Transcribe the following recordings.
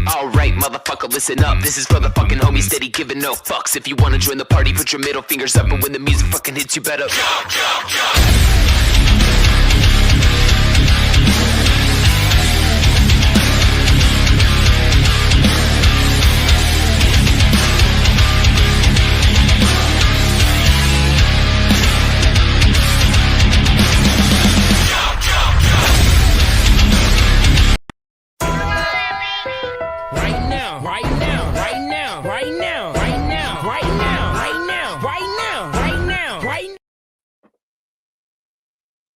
Alright, motherfucker, listen up. This is for the fucking homies steady giving no fucks. If you wanna join the party, put your middle fingers up, and when the music fucking hits, you better jump, jump, jump.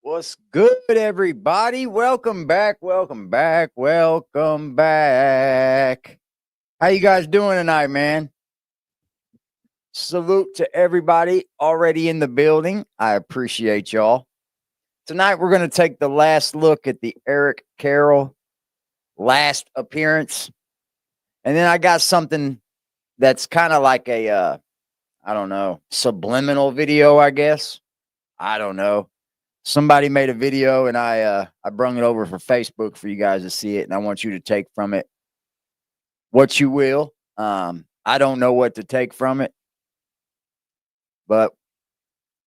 What's good, everybody? Welcome back. How you guys doing tonight, man? Salute to everybody already in the building. I appreciate y'all. Tonight, we're going to take the last look at the Eric Carrol last appearance. And then I got something that's kind of like a, I don't know, subliminal video, I guess. I don't know. Somebody made a video and I brung it over for Facebook for you guys to see it. And I want you to take from it what you will. I don't know what to take from it, but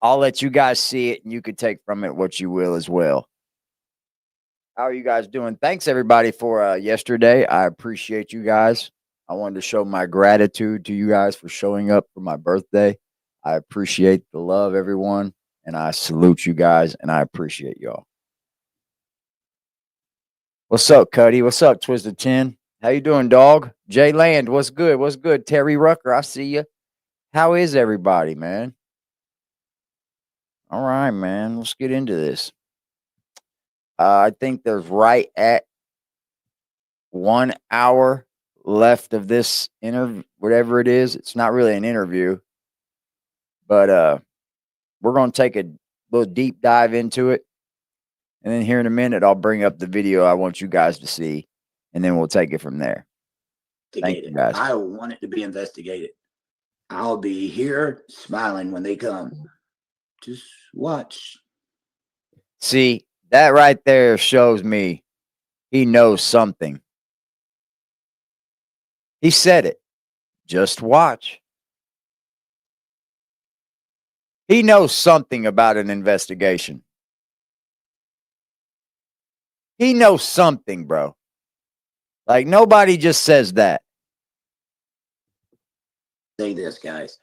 I'll let you guys see it and you could take from it what you will as well. How are you guys doing? Thanks everybody for yesterday. I appreciate you guys. I wanted to show my gratitude to you guys for showing up for my birthday. I appreciate the love, everyone. And I salute you guys, and I appreciate y'all. What's up, Cuddy? What's up, Twisted 10? How you doing, dog? Jay Land, what's good? What's good? Terry Rucker, I see you. How is everybody, man? All right, man. Let's get into this. I think there's right at 1 hour left of this interview, whatever it is. It's not really an interview, but we're going to take a little deep dive into it. And then here in a minute, I'll bring up the video I want you guys to see. And then we'll take it from there. Thank you, guys. I want it to be investigated. I'll be here smiling when they come. Just watch. See, that right there shows me he knows something. He said it. Just watch. He knows something about an investigation. He knows something, bro. Like, nobody just says that. Say this, guys.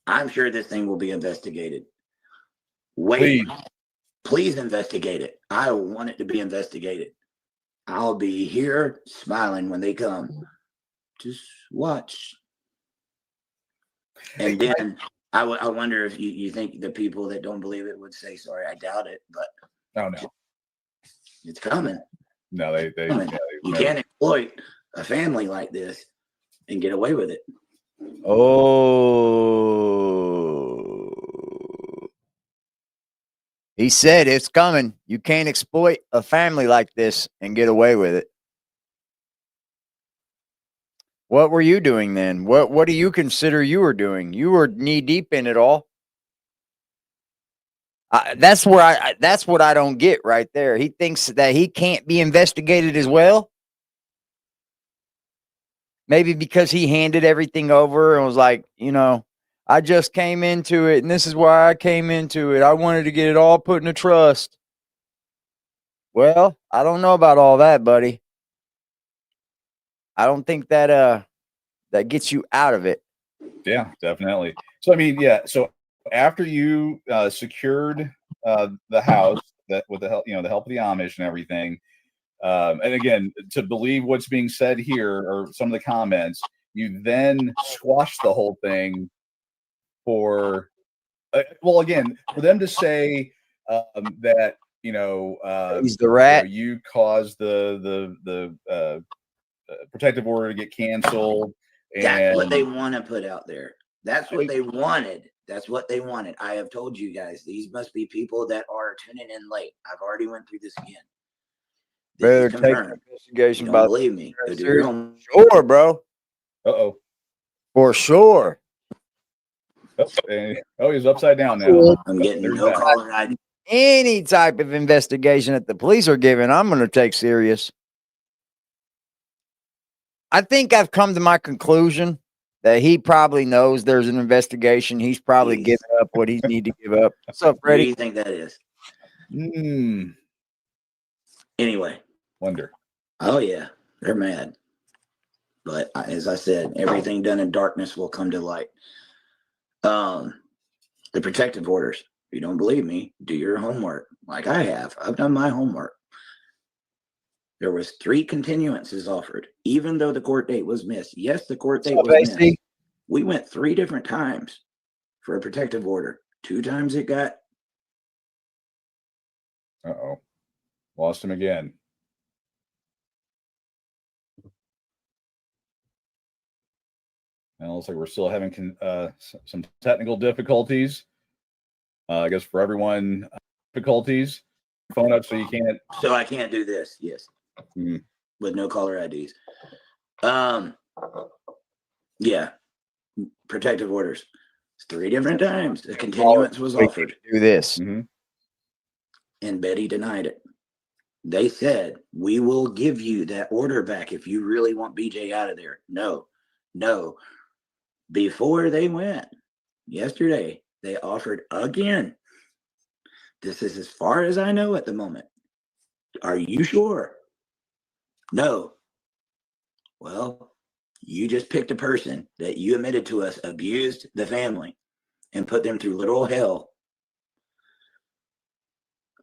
I'm sure this thing will be investigated. Wait. Please investigate it. I want it to be investigated. I'll be here smiling when they come. Just watch. And then I wonder if you think the people that don't believe it would say sorry. I doubt it, but no, it's coming. No, they you can't exploit a family like this and get away with it. Oh, he said it's coming. You can't exploit a family like this and get away with it. What were you doing then? What do you consider you were doing? You were knee deep in it all. That's what I don't get right there. He thinks that he can't be investigated as well. Maybe because he handed everything over and was like, you know, I just came into it and this is why I came into it. I wanted to get it all put in a trust. Well, I don't know about all that, buddy. I don't think that that gets you out of it. Yeah, definitely. So I mean, yeah. So after you secured the house that with the help, the help of the Amish and everything, and again, to believe what's being said here or some of the comments, you then squashed the whole thing for, well, again, for them to say that he's the rat. You caused the protective order to get canceled. That's what they want to put out there. That's what they wanted. That's what they wanted. I have told you guys, these must be people that are tuning in late. I've already went through this again. Better take an investigation about. Believe me. Sure, bro. Uh-oh. For sure. Oh, he's upside down now. I'm getting no caller ID. Any type of investigation that the police are giving, I'm going to take serious. I think I've come to my conclusion that he probably knows there's an investigation. He's probably Jeez. giving up what he need to give up. What's up, What do Freddie? you think that is? Anyway. Wonder. Oh, yeah. They're mad. But as I said, everything done in darkness will come to light. The protective orders. If you don't believe me, do your homework. Like I have. I've done my homework. There was 3 continuances offered, even though the court date was missed. Yes, the court date was missed. We went 3 different times for a protective order. 2 times it got. Uh-oh. Lost him again. And it looks like we're still having some technical difficulties. I guess for everyone, difficulties. Phone up so you can't. So I can't do this. Yes. With no caller IDs. Yeah. Protective orders. It's 3 different times. The continuance was offered. Do this. And Betty denied it. They said, we will give you that order back if you really want BJ out of there. No. Before they went yesterday, they offered again. This is as far as I know at the moment. Are you sure? No. Well, you just picked a person that you admitted to us abused the family and put them through literal hell.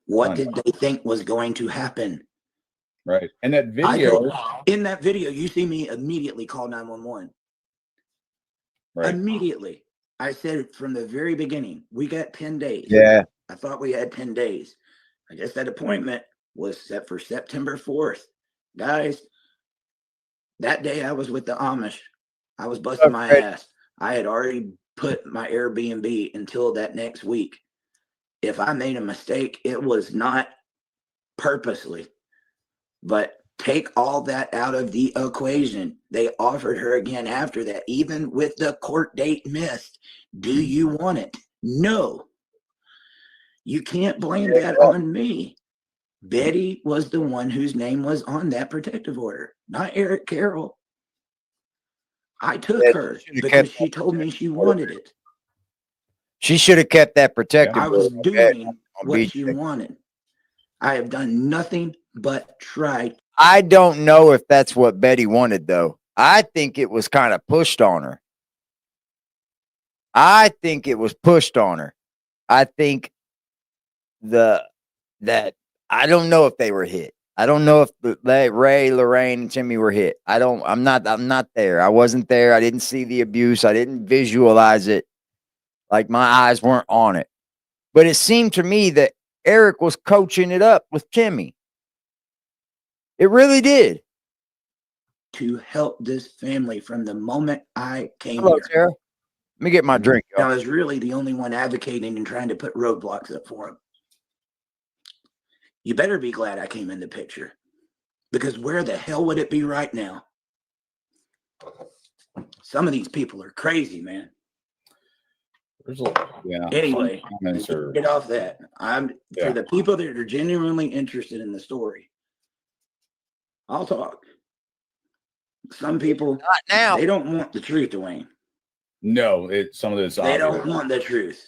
What did they think was going to happen? Right. And that video. In that video, you see me immediately call 911. Right. Immediately. I said from the very beginning, we got 10 days. Yeah. I thought we had 10 days. I guess that appointment was set for September 4th. Guys, that day I was with the Amish. I was busting my ass. I had already put my Airbnb until that next week. If I made a mistake, it was not purposely. But take all that out of the equation. They offered her again after that, even with the court date missed. Do you want it? No. You can't blame that on me. Betty was the one whose name was on that protective order, not Eric Carrol. I took her because she told me she wanted it. She should have kept that protective order. I was doing what she wanted. I have done nothing but try. I don't know if that's what Betty wanted, though. I think it was kind of pushed on her. I think it was pushed on her. I think that I don't know if they were hit. I don't know if Ray, Lorraine, and Timmy were hit. I'm not there. I wasn't there. I didn't see the abuse. I didn't visualize it. Like my eyes weren't on it. But it seemed to me that Eric was coaching it up with Timmy. It really did. To help this family from the moment I came here. Sarah. Let me get my drink. I was really the only one advocating and trying to put roadblocks up for him. You better be glad I came in the picture, because where the hell would it be right now? Some of these people are crazy, man. Anyway, get off that. For the people that are genuinely interested in the story, I'll talk. Some people, not now. They don't want the truth, Dwayne. No, some of this. They don't want the truth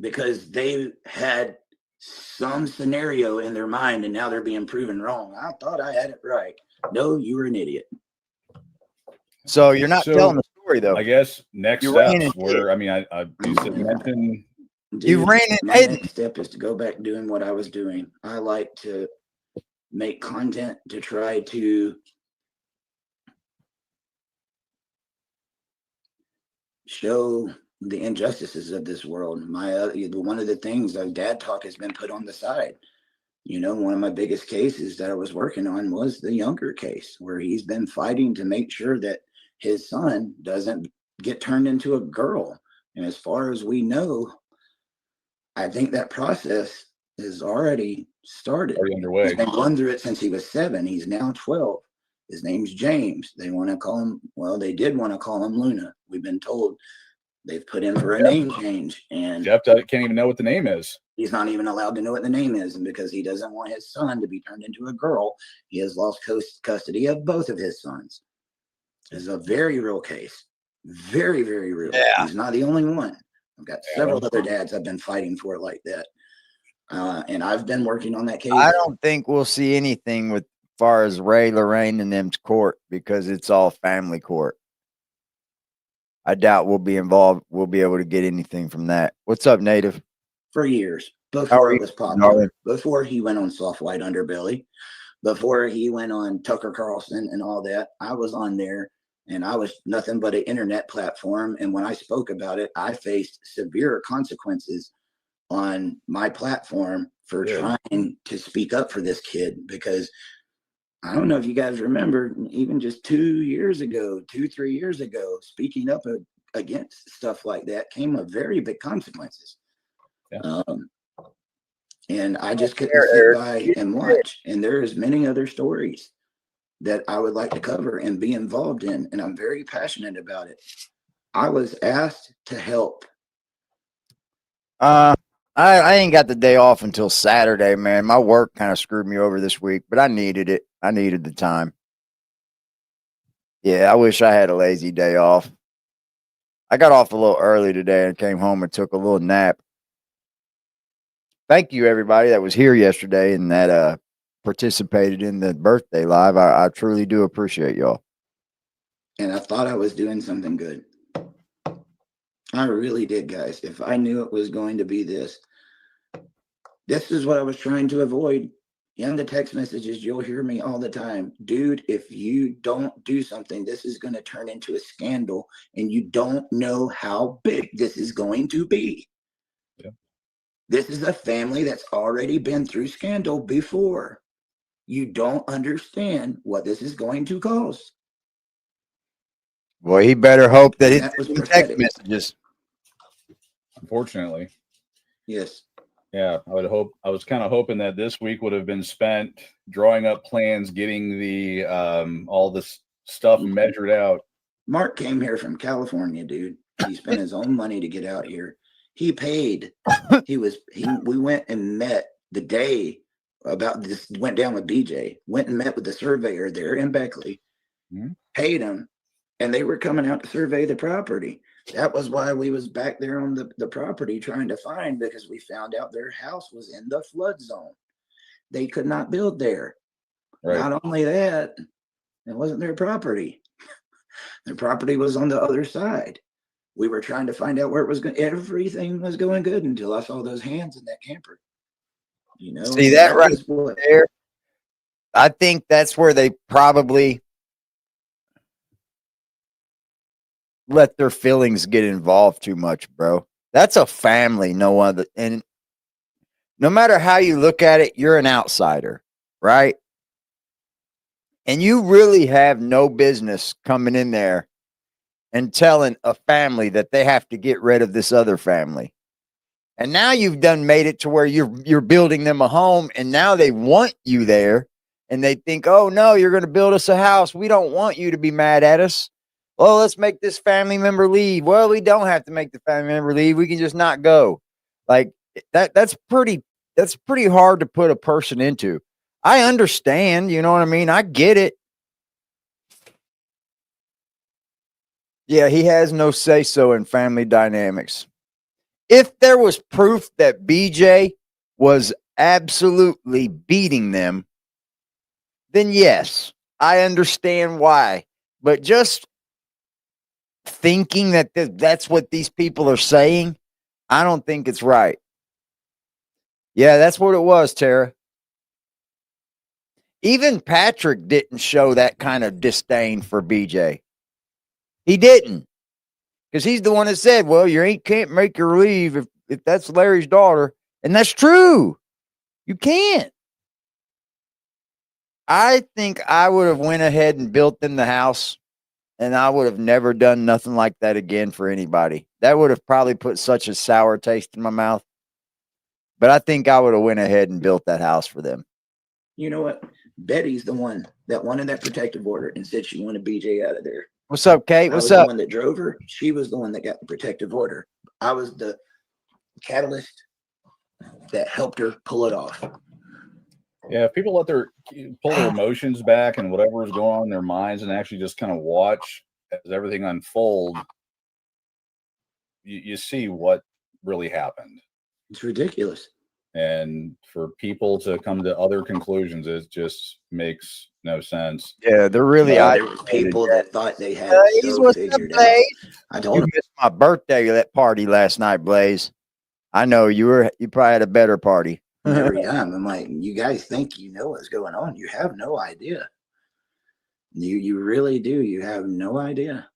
because they had some scenario in their mind and now they're being proven wrong. I thought I had it right. No, you were an idiot. So you're not telling the story, though. I guess next steps were, you ran it. My next step is to go back doing what I was doing. I like to make content to try to show the injustices of this world. One of the things Dad Talk has been put on the side. You know, one of my biggest cases that I was working on was the Younger case, where he's been fighting to make sure that his son doesn't get turned into a girl. And as far as we know, I think that process is already started. Already underway. He's been going through it since he was 7. He's now 12. His name's James. They want to call him, they did want to call him Luna. We've been told they've put in for a name change. And Jeff can't even know what the name is. He's not even allowed to know what the name is. And because he doesn't want his son to be turned into a girl, he has lost custody of both of his sons. This is a very real case. Very, very real. Yeah. He's not the only one. I've got several other dads I've been fighting for like that. And I've been working on that case. I don't think we'll see anything with far as Ray, Lorraine, and them's court because it's all family court. I doubt we'll be involved. We'll be able to get anything from that. What's up, Native? For years, before it was popular, before he went on Soft White Underbelly, before he went on Tucker Carlson and all that, I was on there and I was nothing but an internet platform. And when I spoke about it, I faced severe consequences on my platform for trying to speak up for this kid, because I don't know if you guys remember, even just 3 years ago, speaking up against stuff like that came with very big consequences. Yeah. And I just couldn't sit by and watch. And there is many other stories that I would like to cover and be involved in. And I'm very passionate about it. I was asked to help. I ain't got the day off until Saturday, man. My work kind of screwed me over this week, but I needed it. I needed the time. Yeah, I wish I had a lazy day off. I got off a little early today and came home and took a little nap. Thank you, everybody that was here yesterday and that participated in the birthday live. I truly do appreciate y'all. And I thought I was doing something good. I really did, guys. If I knew it was going to be this is what I was trying to avoid. In the text messages, you'll hear me all the time. Dude, if you don't do something, this is going to turn into a scandal, and you don't know how big this is going to be. Yeah. This is a family that's already been through scandal before. You don't understand what this is going to cause. Well, he better hope that that was text messages. Unfortunately. Yes. Yeah, I was kind of hoping that this week would have been spent drawing up plans, getting the all this stuff measured out. Mark came here from California, dude. He spent his own money to get out here. He paid. We went and met the day about this went down with BJ. Went and met with the surveyor there in Beckley. Mm-hmm. Paid him, and they were coming out to survey the property. That was why we was back there on the property trying to find, because we found out their house was in the flood zone. They could not build there. Right. Not only that, it wasn't their property. Their property was on the other side. We were trying to find out where it was going. Everything was going good until I saw those hands in that camper. You know, see that right there? I think that's where they probably let their feelings get involved too much, bro. That's a family, no other. And no matter how you look at it, you're an outsider, right? And you really have no business coming in there and telling a family that they have to get rid of this other family. And now you've made it to where you're building them a home, and now they want you there, and they think, oh no, you're going to build us a house. We don't want you to be mad at us. Well, let's make this family member leave. Well, we don't have to make the family member leave. We can just not go. Like that's pretty hard to put a person into. I understand, you know what I mean? I get it. Yeah, he has no say-so in family dynamics. If there was proof that BJ was absolutely beating them, then yes, I understand why. But just thinking that that's what these people are saying, I don't think it's right. Yeah, that's what it was, Tara. Even Patrick didn't show that kind of disdain for BJ. He didn't. Because he's the one that said, well, you can't make her leave if that's Larry's daughter. And that's true. You can't. I think I would have went ahead and built them the house, and I would have never done nothing like that again for anybody. That would have probably put such a sour taste in my mouth. But I think I would have went ahead and built that house for them. You know what? Betty's the one that wanted that protective order and said she wanted BJ out of there. What's up, Kate? What's up? I was the one that drove her. She was the one that got the protective order. I was the catalyst that helped her pull it off. Yeah, if people let pull their emotions back and whatever is going on in their minds and actually just kind of watch as everything unfolds, you see what really happened. It's ridiculous. And for people to come to other conclusions, it just makes no sense. Yeah, they're really. There was people that thought they had it Blaze, so what's figured up, out. Blaze? I told You him, missed my birthday that party last night, Blaze. I know you probably had a better party. every time, I'm like, you guys think you know what's going on. You have no idea. You really do. You have no idea.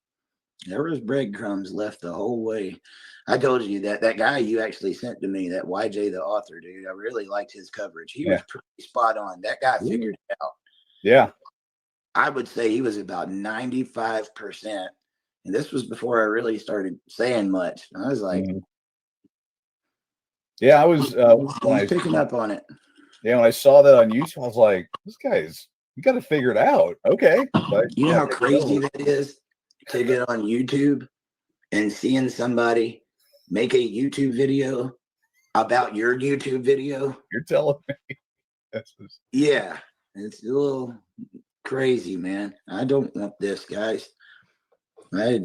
There was breadcrumbs left the whole way. I told you that guy you actually sent to me, that YJ the author, dude, I really liked his coverage. He was pretty spot on. That guy figured it out. Yeah. I would say he was about 95%. And this was before I really started saying much. I was like, yeah, I was picking up on it. Yeah, when I saw that on YouTube, I was like, this guy's, you got to figure it out. Okay. But, you know how crazy that is to get on YouTube and seeing somebody make a YouTube video about your YouTube video? You're telling me. Yeah, it's a little crazy, man. I don't want this, guys. I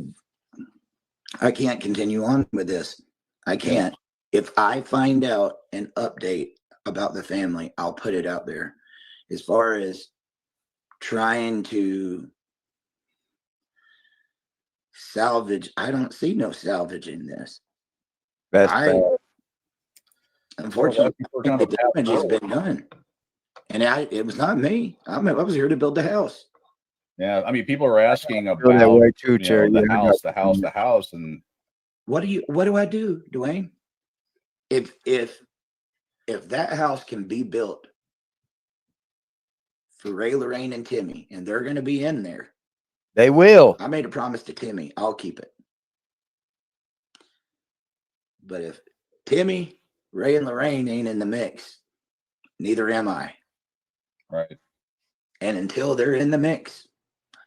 can't continue on with this. I can't. If I find out an update about the family, I'll put it out there. As far as trying to salvage, I don't see no salvage in this. Unfortunately, the damage has been done. And it was not me. I was here to build the house. Yeah, I mean, people are asking about the house, and what do I do, Dwayne? If that house can be built for Ray, Lorraine, and Timmy, and they're going to be in there, they will. I made a promise to Timmy. I'll keep it. But if Timmy, Ray, and Lorraine ain't in the mix, neither am I. Right. And until they're in the mix,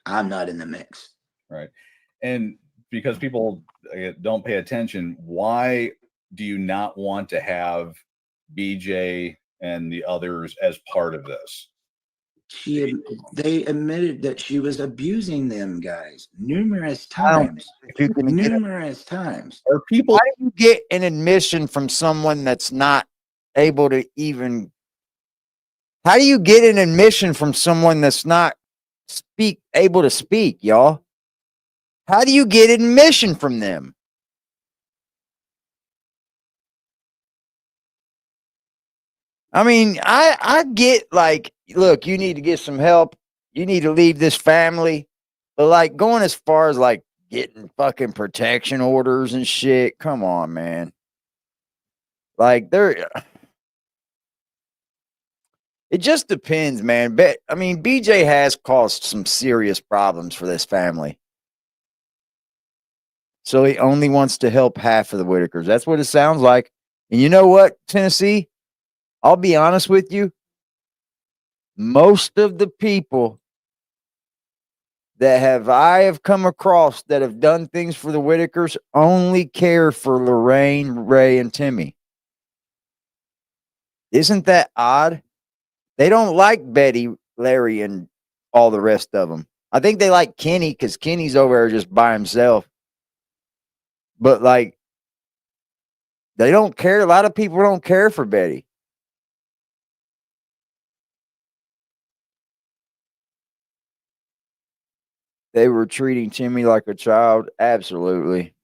I'm not in the mix. Right. And because people don't pay attention, why do you not want to have BJ and the others as part of this? They admitted that she was abusing them, guys, numerous times. Numerous times. Why do you get an admission from someone that's not able to even? How do you get an admission from someone that's not able to speak, y'all? How do you get admission from them? I mean, I get like, look, you need to get some help. You need to leave this family. But like going as far as like getting fucking protection orders and shit. Come on, man. Like it just depends, man. But I mean, BJ has caused some serious problems for this family. So he only wants to help half of the Whitakers. That's what it sounds like. And you know what, Tennessee? I'll be honest with you. Most of the people that I have come across that have done things for the Whitakers only care for Lorraine, Ray, and Timmy. Isn't that odd? They don't like Betty, Larry, and all the rest of them. I think they like Kenny because Kenny's over there just by himself. But like, they don't care. A lot of people don't care for Betty. They were treating Timmy like a child. Absolutely.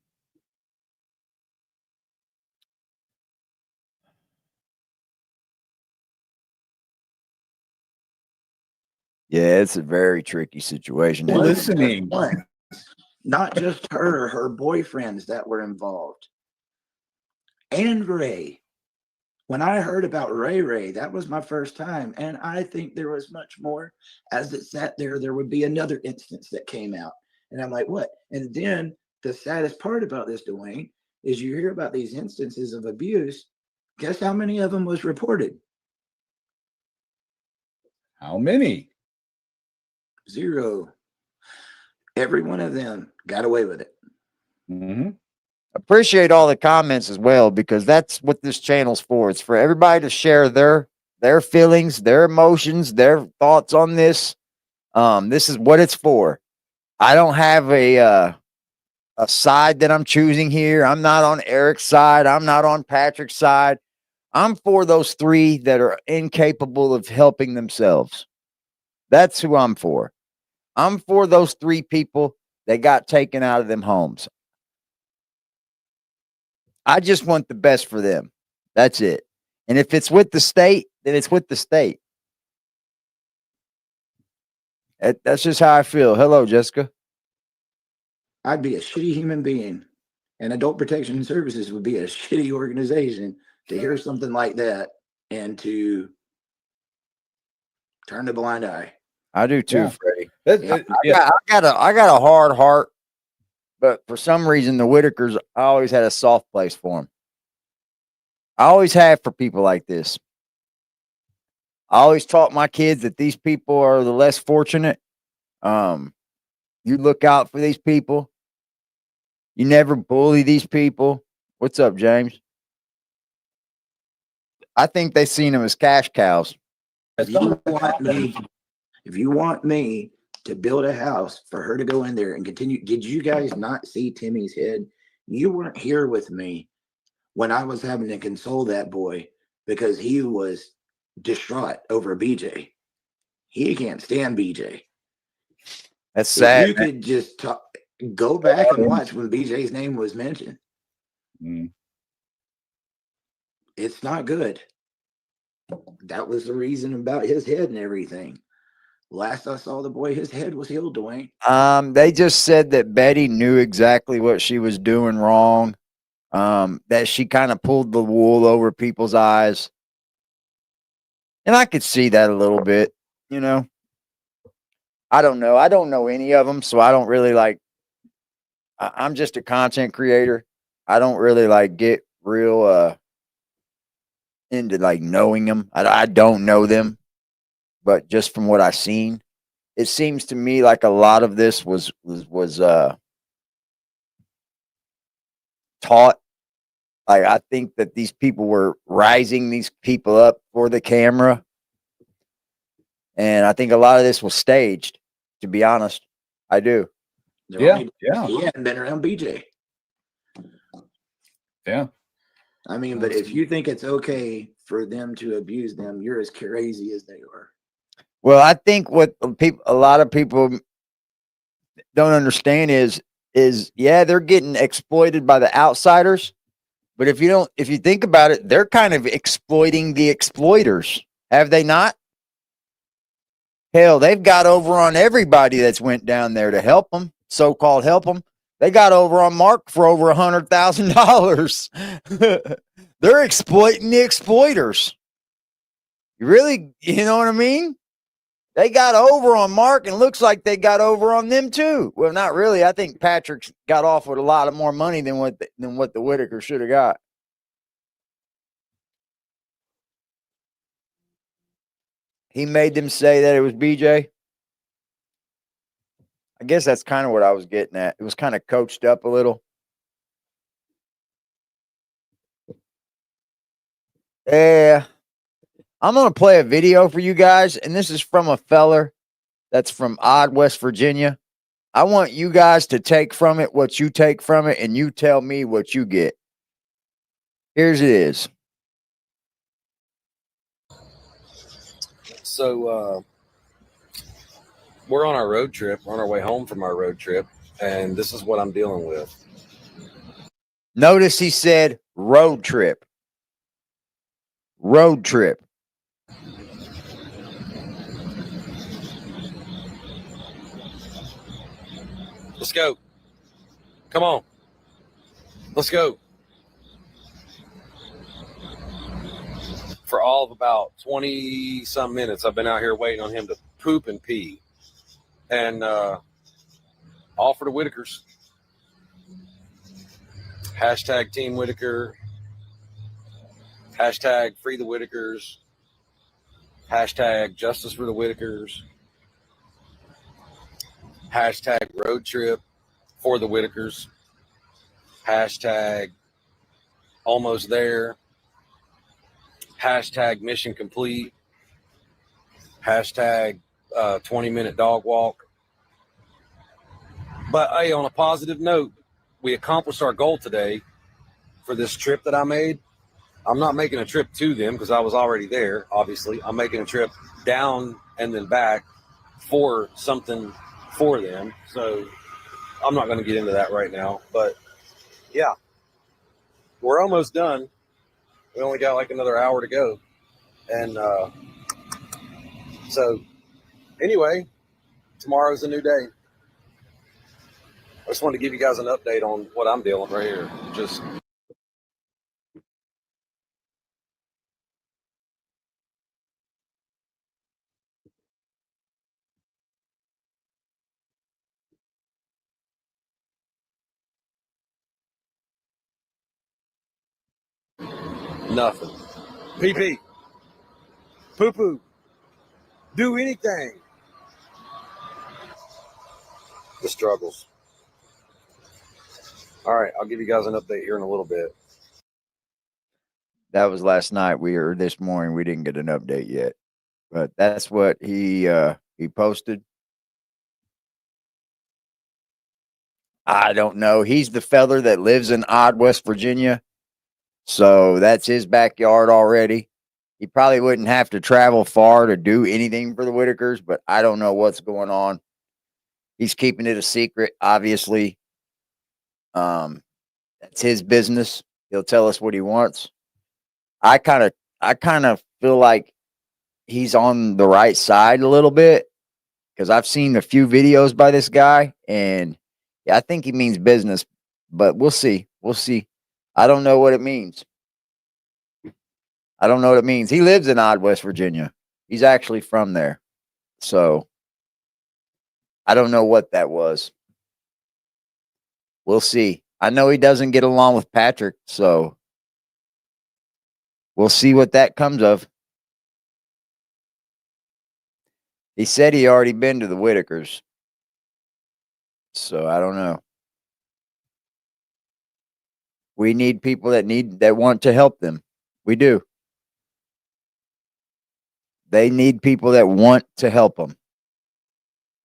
Yeah, it's a very tricky situation. Listening. Not just her boyfriends that were involved. And Ray. When I heard about Ray, that was my first time. And I think there was much more. As it sat there would be another instance that came out. And I'm like, what? And then the saddest part about this, Dwayne, is you hear about these instances of abuse. Guess how many of them was reported? How many? 0. Every one of them got away with it. Mm-hmm. Appreciate all the comments as well, because that's what this channel's for. It's for everybody to share their their feelings, their emotions, their thoughts on this. This is what it's for. I don't have a side that I'm choosing here. I'm not on Eric's side. I'm not on Patrick's side. I'm for those three that are incapable of helping themselves. That's who I'm for. I'm for those three people that got taken out of them homes. I just want the best for them. That's it. And if it's with the state, then it's with the state. That's just how I feel. Hello, Jessica. I'd be a shitty human being, and Adult Protection Services would be a shitty organization to hear something like that and to turn a blind eye. I do too, Yeah. Freddie. Yeah. I got a hard heart, but for some reason, the Whitakers, I always had a soft place for them. I always have for people like this. I always taught my kids that these people are the less fortunate. You look out for these people. You never bully these people. What's up, James? I think they seen them as cash cows. If you want me to build a house for her to go in there and continue, did you guys not see Timmy's head? You weren't here with me when I was having to console that boy because he was distraught over BJ. He can't stand BJ. That's sad. If you could just go back and watch when BJ's name was mentioned. It's not good. That was the reason about his head and everything. Last I saw the boy, his head was healed, Dwayne. They just said that Betty knew exactly what she was doing wrong. That she kind of pulled the wool over people's eyes. And I could see that a little bit, you know. I don't know. I don't know any of them, so I don't really like. I'm just a content creator. I don't really like get real into like knowing them. I don't know them, but just from what I've seen, it seems to me like a lot of this was taught. Like I think that these people were rising these people up for the camera, and I think a lot of this was staged. To be honest, I do. Yeah. He hadn't been around BJ. Yeah. I mean, but if you think it's okay for them to abuse them, you're as crazy as they are. Well, I think what a lot of people don't understand is yeah, they're getting exploited by the outsiders, but if you think about it, they're kind of exploiting the exploiters, have they not? Hell, they've got over on everybody that's went down there to help them, so-called help them. They got over on Mark for over $100,000. They're exploiting the exploiters. You know what I mean? They got over on Mark, and looks like they got over on them too. Well, not really. I think Patrick got off with a lot of more money than what the Whitaker should have got. He made them say that it was BJ. I guess that's kind of what I was getting at. It was kind of coached up a little. Yeah. I'm going to play a video for you guys, and this is from a feller that's from Odd, West Virginia. I want you guys to take from it what you take from it, and you tell me what you get. Here's it is. So we're on our road trip. We're on our way home from our road trip, and this is what I'm dealing with. Notice he said road trip. Road trip. Let's go. Come on. Let's go. For all of about 20-some minutes, I've been out here waiting on him to poop and pee. And all for the Whitakers. Hashtag Team Whitaker. Hashtag Free the Whitakers. Hashtag Justice for the Whitakers. Hashtag Road Trip for the Whitakers. Hashtag Almost There. hashtag mission complete, hashtag 20-minute dog walk. But hey, on a positive note, we accomplished our goal today for this trip that I made. I'm not making a trip to them because I was already there, obviously. I'm making a trip down and then back for something for them. So I'm not going to get into that right now. But yeah, we're almost done. We only got like another hour to go. And so anyway, tomorrow's a new day. I just wanted to give you guys an update on what I'm dealing right here. Just nothing. PP, poo poo, do anything. The struggles. All right, I'll give you guys an update here in a little bit. That was last night. This morning. We didn't get an update yet, but that's what he posted. I don't know. He's the feller that lives in Odd, West Virginia, so that's his backyard already. He probably wouldn't have to travel far to do anything for the Whitakers, but I don't know what's going on. He's keeping it a secret, obviously. That's his business. He'll tell us what he wants. I kind of feel like he's on the right side a little bit because I've seen a few videos by this guy, and yeah, I think he means business, but we'll see. We'll see. I don't know what it means. I don't know what it means. He lives in Odd, West Virginia. He's actually from there. So I don't know what that was. We'll see. I know he doesn't get along with Patrick, so we'll see what that comes of. He said he already been to the Whitakers. So I don't know. We need people that want to help them. We do. They need people that want to help them.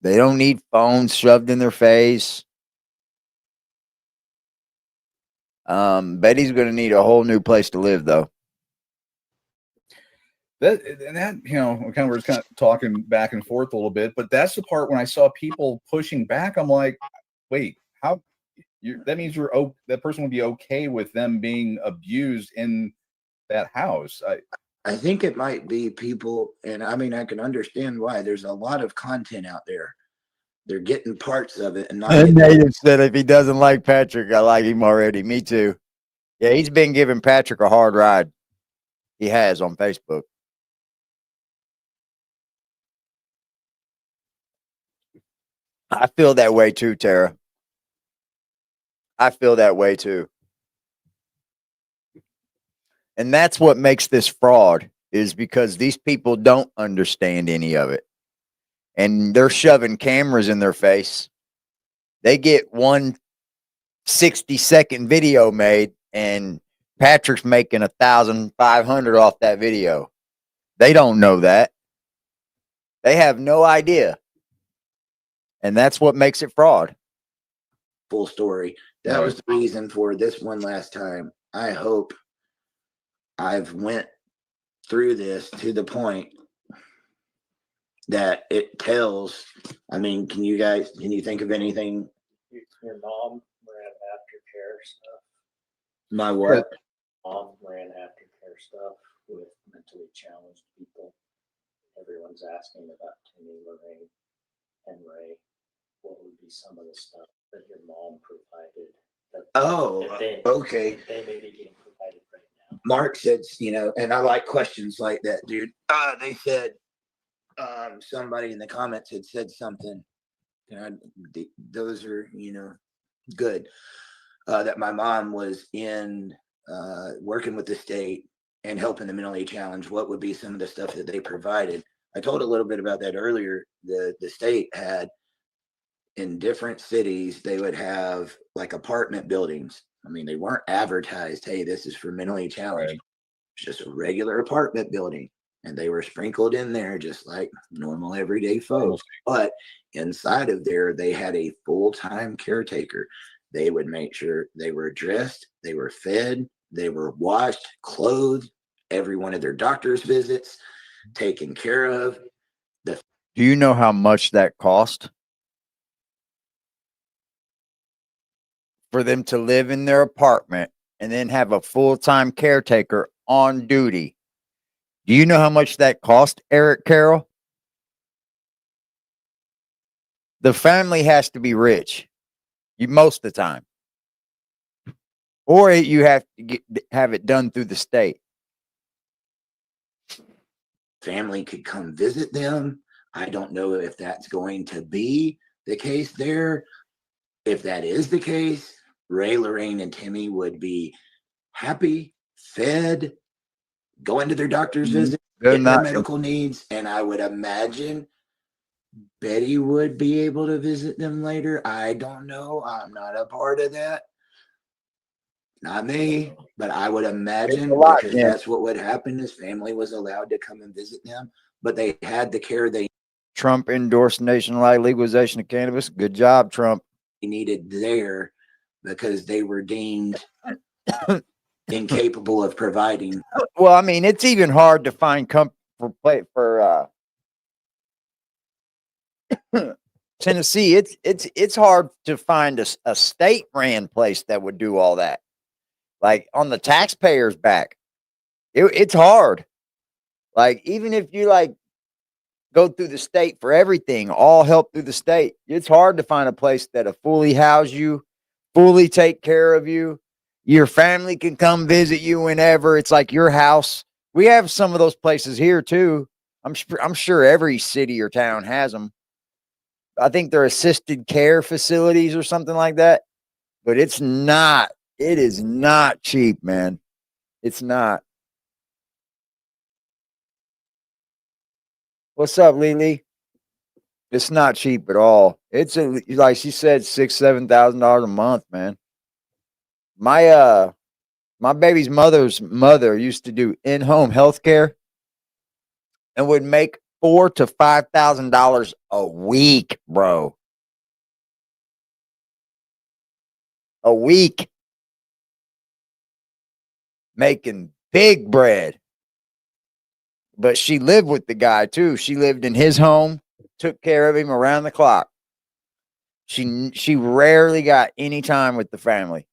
They don't need phones shoved in their face. Betty's going to need a whole new place to live, though. We're just kind of talking back and forth a little bit, but that's the part when I saw people pushing back. I'm like, wait, how? That means that person would be okay with them being abused in that house. I think it might be people, and I mean, I can understand why. There's a lot of content out there. They're getting parts of it, and not. Native said if he doesn't like Patrick, I like him already. Me too. Yeah, he's been giving Patrick a hard ride. He has on Facebook. I feel that way too, Tara. I feel that way too. And that's what makes this fraud, is because these people don't understand any of it. And they're shoving cameras in their face. They get one 60-second video made, and Patrick's making 1,500 off that video. They don't know that. They have no idea. And that's what makes it fraud. Full story. That was the reason for this one last time. I hope I've went through this to the point that it tells. I mean, can you think of anything? Your mom ran aftercare stuff. My what? Mom ran aftercare stuff with mentally challenged people. Everyone's asking about Timmy, Lorraine, and Ray. What would be some of the stuff that your mom provided? Okay. They may be getting provided right now. Mark said, and I like questions like that, dude. They said, somebody in the comments had said something. Those are, good. That my mom was in working with the state and helping the mentally challenged. What would be some of the stuff that they provided? I told a little bit about that earlier. The state had, in different cities, they would have like apartment buildings. I mean, they weren't advertised, hey, this is for mentally challenged. It's just a regular apartment building. And they were sprinkled in there just like normal everyday folks. But inside of there, they had a full-time caretaker. They would make sure they were dressed, they were fed, they were washed, clothed, every one of their doctor's visits taken care of. Do you know how much that cost for them to live in their apartment and then have a full-time caretaker on duty? Do you know how much that cost, Eric Carrol? The family has to be rich, most of the time, or you have to have it done through the state. Family could come visit them. I don't know if that's going to be the case there. If that is the case, Ray, Lorraine, and Timmy would be happy, fed, going to their doctor's visit, getting their medical needs, and I would imagine Betty would be able to visit them later. I don't know. I'm not a part of that. Not me, but I would imagine because that's what would happen. His family was allowed to come and visit them, but they had the care they Trump endorsed nationwide legalization of cannabis. Good job, Trump. Needed there because they were deemed incapable of providing. Well, I mean, it's even hard to find Tennessee. It's hard to find a state ran place that would do all that. Like on the taxpayers' back, it's hard. Like even if you like go through the state for everything, all help through the state, it's hard to find a place that'll fully house you, fully take care of you. Your family can come visit you whenever. It's like your house. We have some of those places here too. I'm sure every city or town has them. I think they're assisted care facilities or something like that. But it is not cheap, man. It's not. What's up, Lily? It's not cheap at all. It's like she said, $6,000-7,000 a month, man. My baby's mother's mother used to do in-home health care and would make $4,000 to $5,000 a week, bro. A week. Making big bread. But she lived with the guy too. She lived in his home, took care of him around the clock. She rarely got any time with the family.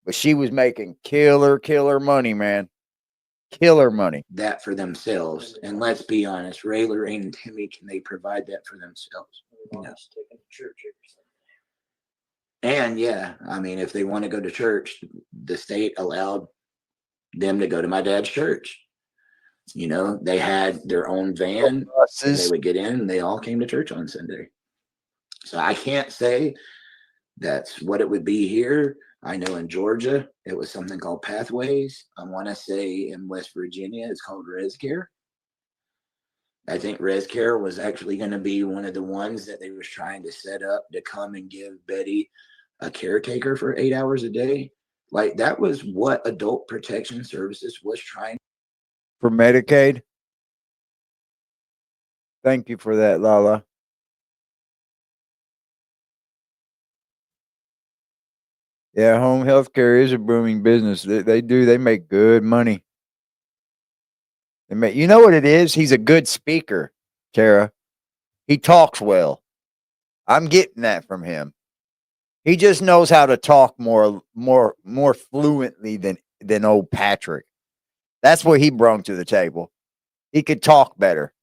But she was making killer money, man. Killer money. That for themselves. And let's be honest, Ray, Lorraine, and Timmy, can they provide that for themselves? No. And yeah, I mean, if they want to go to church, the state allowed them to go to my dad's church. You know, they had their own van. They would get in and they all came to church on Sunday. So I can't say that's what it would be here. I know in Georgia, it was something called Pathways. I want to say in West Virginia, it's called ResCare. I think ResCare was actually going to be one of the ones that they was trying to set up to come and give Betty a caretaker for 8 hours a day. Like that was what Adult Protection Services was trying. For Medicaid? Thank you for that, Lala. Yeah, home health care is a booming business. They make good money. You know what it is? He's a good speaker, Tara. He talks well. I'm getting that from him. He just knows how to talk more fluently than old Patrick. That's what he brought to the table. He could talk better.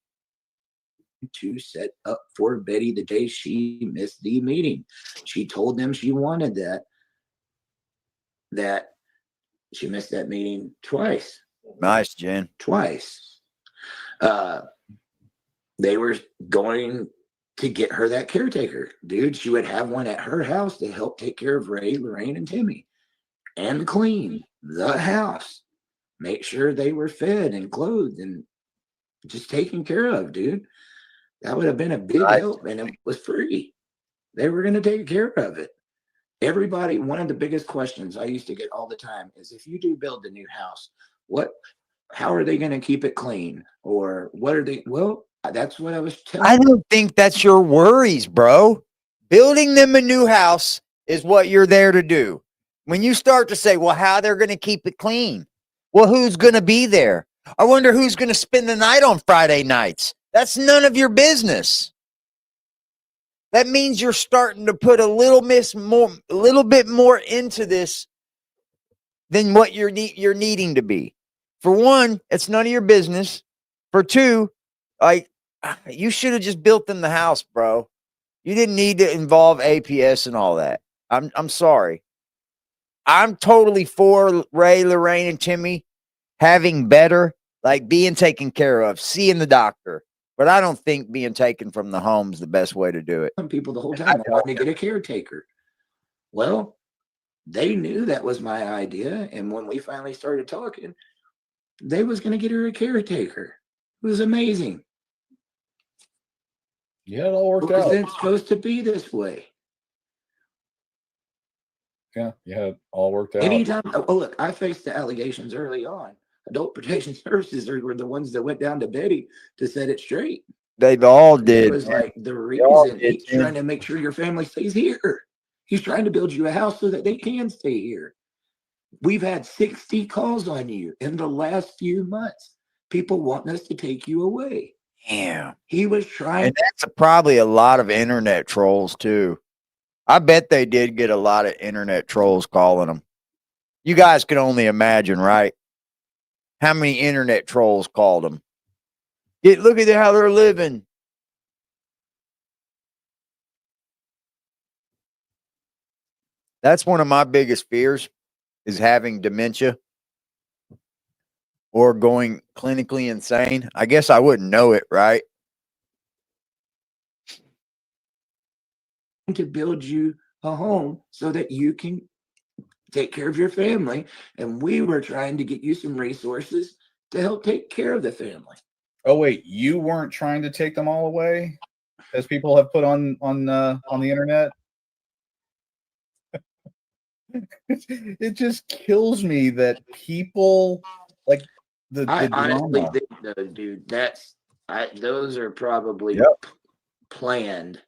To set up for Betty the day she missed the meeting. She told them she wanted that she missed that meeting twice. Nice, Jen. Twice. They were going to get her that caretaker. Dude, she would have one at her house to help take care of Ray, Lorraine, and Timmy and clean the house. Make sure they were fed and clothed and just taken care of, dude. That would have been a big help, and it was free. They were going to take care of it. Everybody, one of the biggest questions I used to get all the time is if you do build a new house, what how are they going to keep it clean? Or what are they? Well, that's what I was telling I don't think that's your worries, bro. Building them a new house is what you're there to do. When you start to say, well, how they're going to keep it clean? Well, who's going to be there? I wonder who's going to spend the night on Friday nights. That's none of your business. That means you're starting to put a little bit more into this than what you're needing to be. For one, it's none of your business. For two, like, you should have just built them the house, bro. You didn't need to involve APS and all that. I'm sorry. I'm totally for Ray, Lorraine, and Timmy having better, like being taken care of, seeing the doctor. But I don't think being taken from the home is the best way to do it. people the whole time I wanted to get a caretaker. Well, they knew that was my idea, and when we finally started talking, they was going to get her a caretaker. It was amazing. Yeah, it all worked It out. wasn't supposed to be this way. Yeah, it all worked out. Anytime, oh look, I faced the allegations early on. Adult Protection Services were the ones that went down to Betty to set it straight. They've all did. It was like the reason he's trying to make sure your family stays here. He's trying to build you a house so that they can stay here. We've had 60 calls on you in the last few months. People wanting us to take you away. Damn. He was trying. And that's probably a lot of internet trolls too. I bet they did get a lot of internet trolls calling them. You guys can only imagine, right? How many internet trolls called them? Look at how they're living. That's one of my biggest fears, is having dementia or going clinically insane. I guess I wouldn't know it, right? to build you a home so that you can take care of your family. And we were trying to get you some resources to help take care of the family. Oh wait, you weren't trying to take them all away, as people have put on the internet? It just kills me that people like I honestly drama. think, though, dude, those are probably planned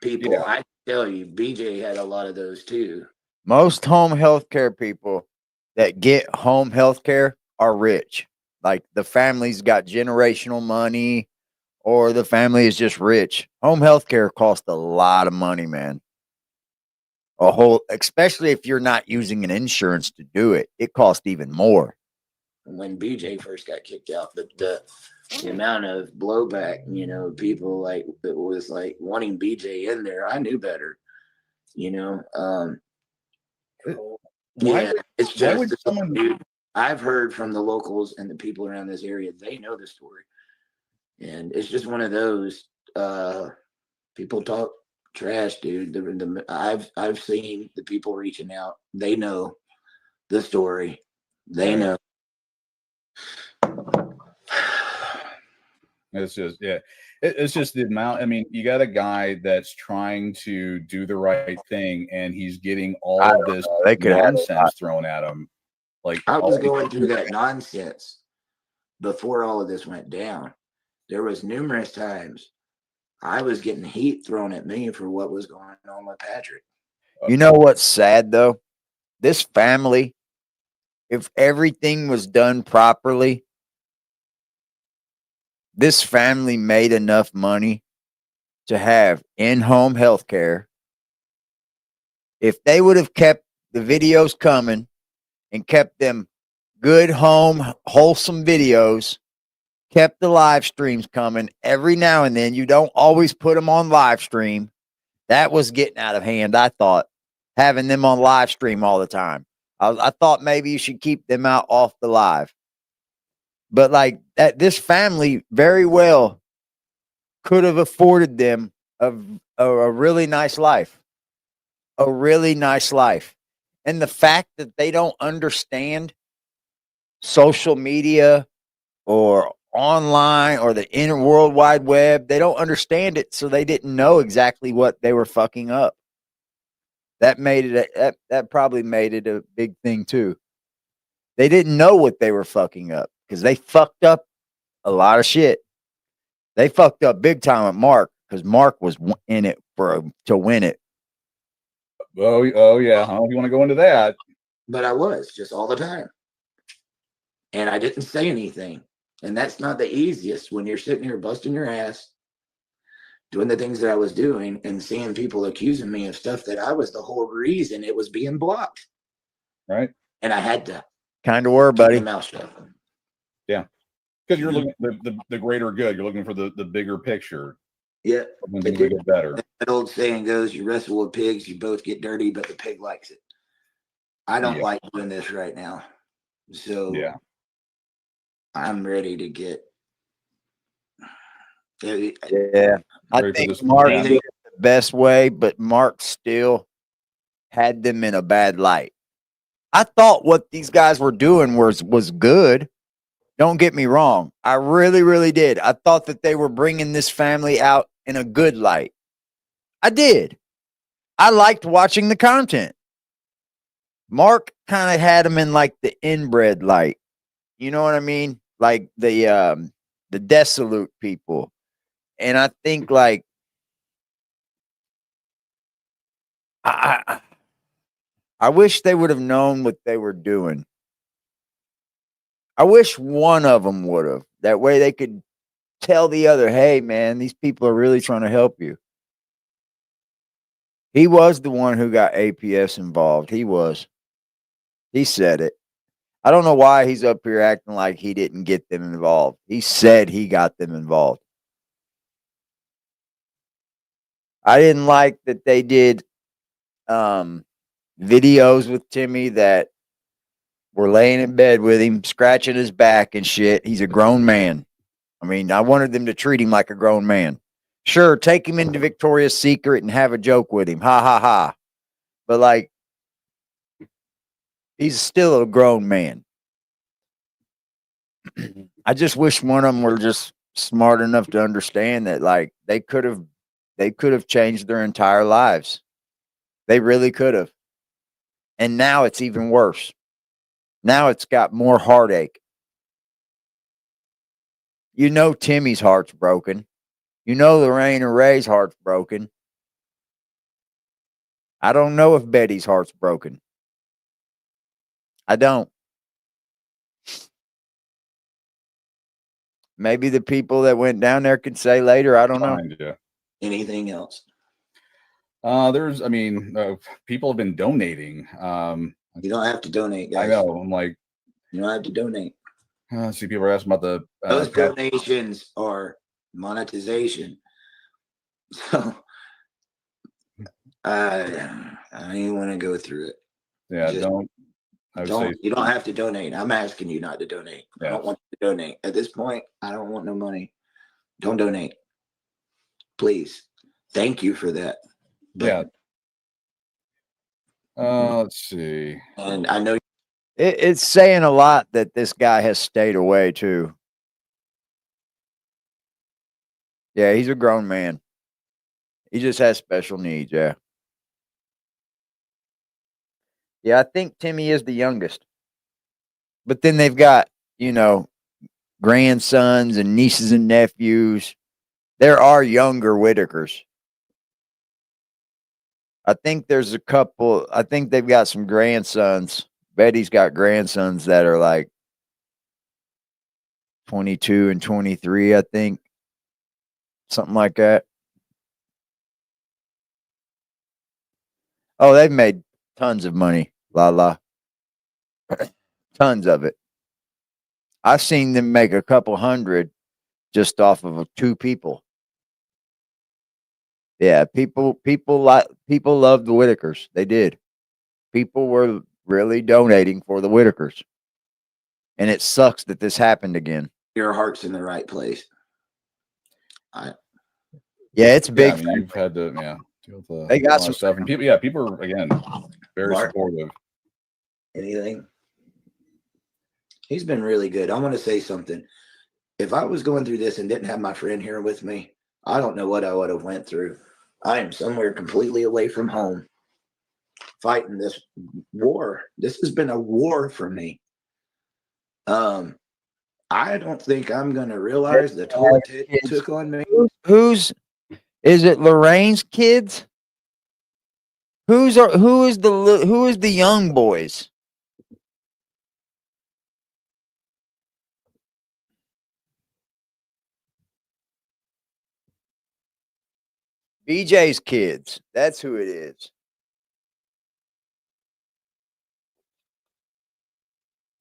people. Yeah. I tell you, BJ had a lot of those too. Most home health care people that get home health care are rich. Like the family's got generational money, or the family is just rich. Home health care costs a lot of money, man. Especially if you're not using an insurance to do it, it costs even more. When BJ first got kicked out, the amount of blowback, people like it was like wanting BJ in there. I knew better, it's just dude, I've heard from the locals and the people around this area, they know the story. And it's just one of those people talk trash, dude. I've seen the people reaching out. They know the story. They know. It's just it's just the amount. I mean, you got a guy that's trying to do the right thing, and he's getting all of this nonsense thrown at him. Like, I was going through that nonsense before all of this went down. There was numerous times I was getting heat thrown at me for what was going on with Patrick. You know what's sad though? This family, if everything was done properly, this family made enough money to have in-home health care. If they would have kept the videos coming and kept them good home, wholesome videos, kept the live streams coming every now and then, you don't always put them on live stream. That was getting out of hand, I thought, having them on live stream all the time. I thought maybe you should keep them out off the live. But like this family very well could have afforded them a really nice life. A really nice life. And the fact that they don't understand social media or online or the World Wide Web, they don't understand it, so they didn't know exactly what they were fucking up. That made it that probably made it a big thing too. They didn't know what they were fucking up because they fucked up a lot of shit. They fucked up big time with Mark because Mark was in it to win it. Oh yeah. I don't know if you want to go into that. But I was just all the time. And I didn't say anything. And that's not the easiest when you're sitting here busting your ass, doing the things that I was doing and seeing people accusing me of stuff that I was the whole reason it was being blocked. Right. And I had to Kind of were, buddy. keep my mouth shut. Yeah. Because you're looking at the greater good. You're looking for the bigger picture. Yeah. When things get better. That old saying goes, you wrestle with pigs, you both get dirty, but the pig likes it. I don't like doing this right now. So yeah. I'm ready to get. Yeah. I think Mark did it the best way, but Mark still had them in a bad light. I thought what these guys were doing was good. Don't get me wrong. I really, really did. I thought that they were bringing this family out in a good light. I did. I liked watching the content. Mark kind of had them in like the inbred light. You know what I mean? Like the dissolute people. And I think like I wish they would have known what they were doing. I wish one of them would have. That way they could tell the other, hey, man, these people are really trying to help you. He was the one who got APS involved. He was. He said it. I don't know why he's up here acting like he didn't get them involved. He said he got them involved. I didn't like that they did videos with Timmy that were laying in bed with him, scratching his back and shit. He's a grown man. I mean, I wanted them to treat him like a grown man. Sure, take him into Victoria's Secret and have a joke with him. Ha, ha, ha. But, like, he's still a grown man. I just wish one of them were just smart enough to understand that, like, they could have changed their entire lives. They really could have. And now it's even worse. Now it's got more heartache. You know Timmy's heart's broken. You know Lorraine and Ray's heart's broken. I don't know if Betty's heart's broken. I don't. Maybe the people that went down there could say later. I don't know. Anything else? There's, I mean, people have been donating. You don't have to donate, guys. I know. I'm like, you don't have to donate. I see people are asking about the those donations are monetization. So I don't even want to go through it. Yeah, you don't have to donate. I'm asking you not to donate. Yeah. I don't want you to donate. At this point, I don't want no money. Don't donate. Please. Thank you for that. But, yeah. Let's see. And I know it's saying a lot that this guy has stayed away too. Yeah, he's a grown man. He just has special needs, yeah. Yeah, I think Timmy is the youngest. But then they've got, you know, grandsons and nieces and nephews. There are younger Whitakers. I think there's a couple. I think they've got some grandsons. Betty's got grandsons that are like 22 and 23, I think. Something like that. Oh, they've made tons of money. Tons of it. I've seen them make a couple hundred just off of 2 people. Yeah, people love the Whitakers. They did. People were really donating for the Whitakers. And it sucks that this happened again. Your heart's in the right place. Yeah, it's big. I mean, you've had to, deal with they got some stuff, and people are again very supportive. Anything? He's been really good. I want to say something. If I was going through this and didn't have my friend here with me, I don't know what I would have went through. I am somewhere completely away from home, fighting this war. This has been a war for me. I don't think I'm going to realize the toll it took on me. Who's is it? Lorraine's kids? Who is the young boys? BJ's kids. That's who it is.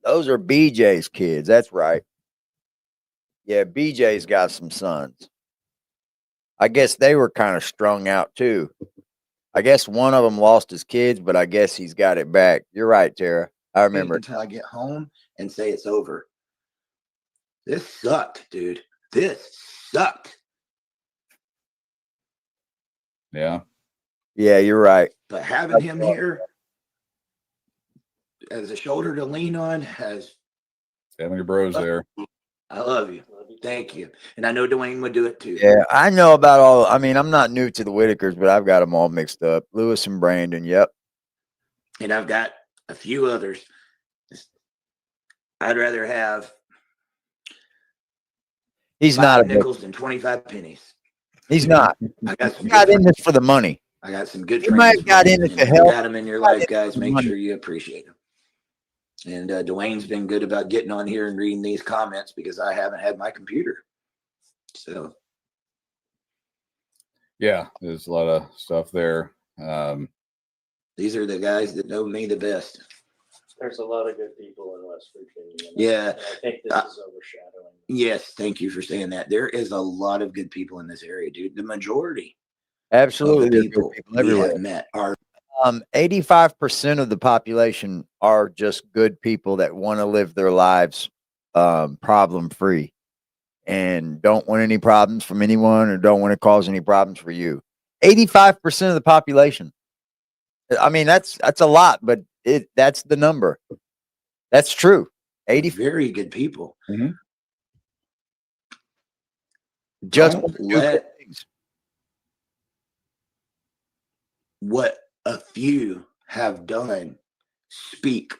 Those are BJ's kids. That's right. Yeah, BJ's got some sons. I guess they were kind of strung out too. I guess one of them lost his kids, but I guess he's got it back. You're right, Tara. I remember. Until I get home and say it's over. This sucked, dude. This sucked. Yeah. Yeah, you're right. But having him here as a shoulder to lean on has. Having your bros there. I love you. Thank you. And I know Dwayne would do it too. Yeah, I know about all. I mean, I'm not new to the Whitakers, but I've got them all mixed up. Lewis and Brandon. Yep. And I've got a few others. I'd rather have. He's not a nickels than 25 pennies. He's not. I got some. Got in this for the money. I got some good. You might have got in it to help. You got them in your life, guys. Make sure you appreciate them. And Dwayne's been good about getting on here and reading these comments because I haven't had my computer. So. Yeah, there's a lot of stuff there. These are the guys that know me the best. There's a lot of good people in West Virginia. Yeah. I think this is overshadowing. Yes, thank you for saying that. There is a lot of good people in this area, dude. The majority. Absolutely, of the people everywhere. we have met are 85% of the population are just good people that want to live their lives problem free and don't want any problems from anyone or don't want to cause any problems for you. 85% of the population. I mean, that's a lot, but that's the number. That's true. 80 very good people. Mm-hmm. Just let what a few have done speak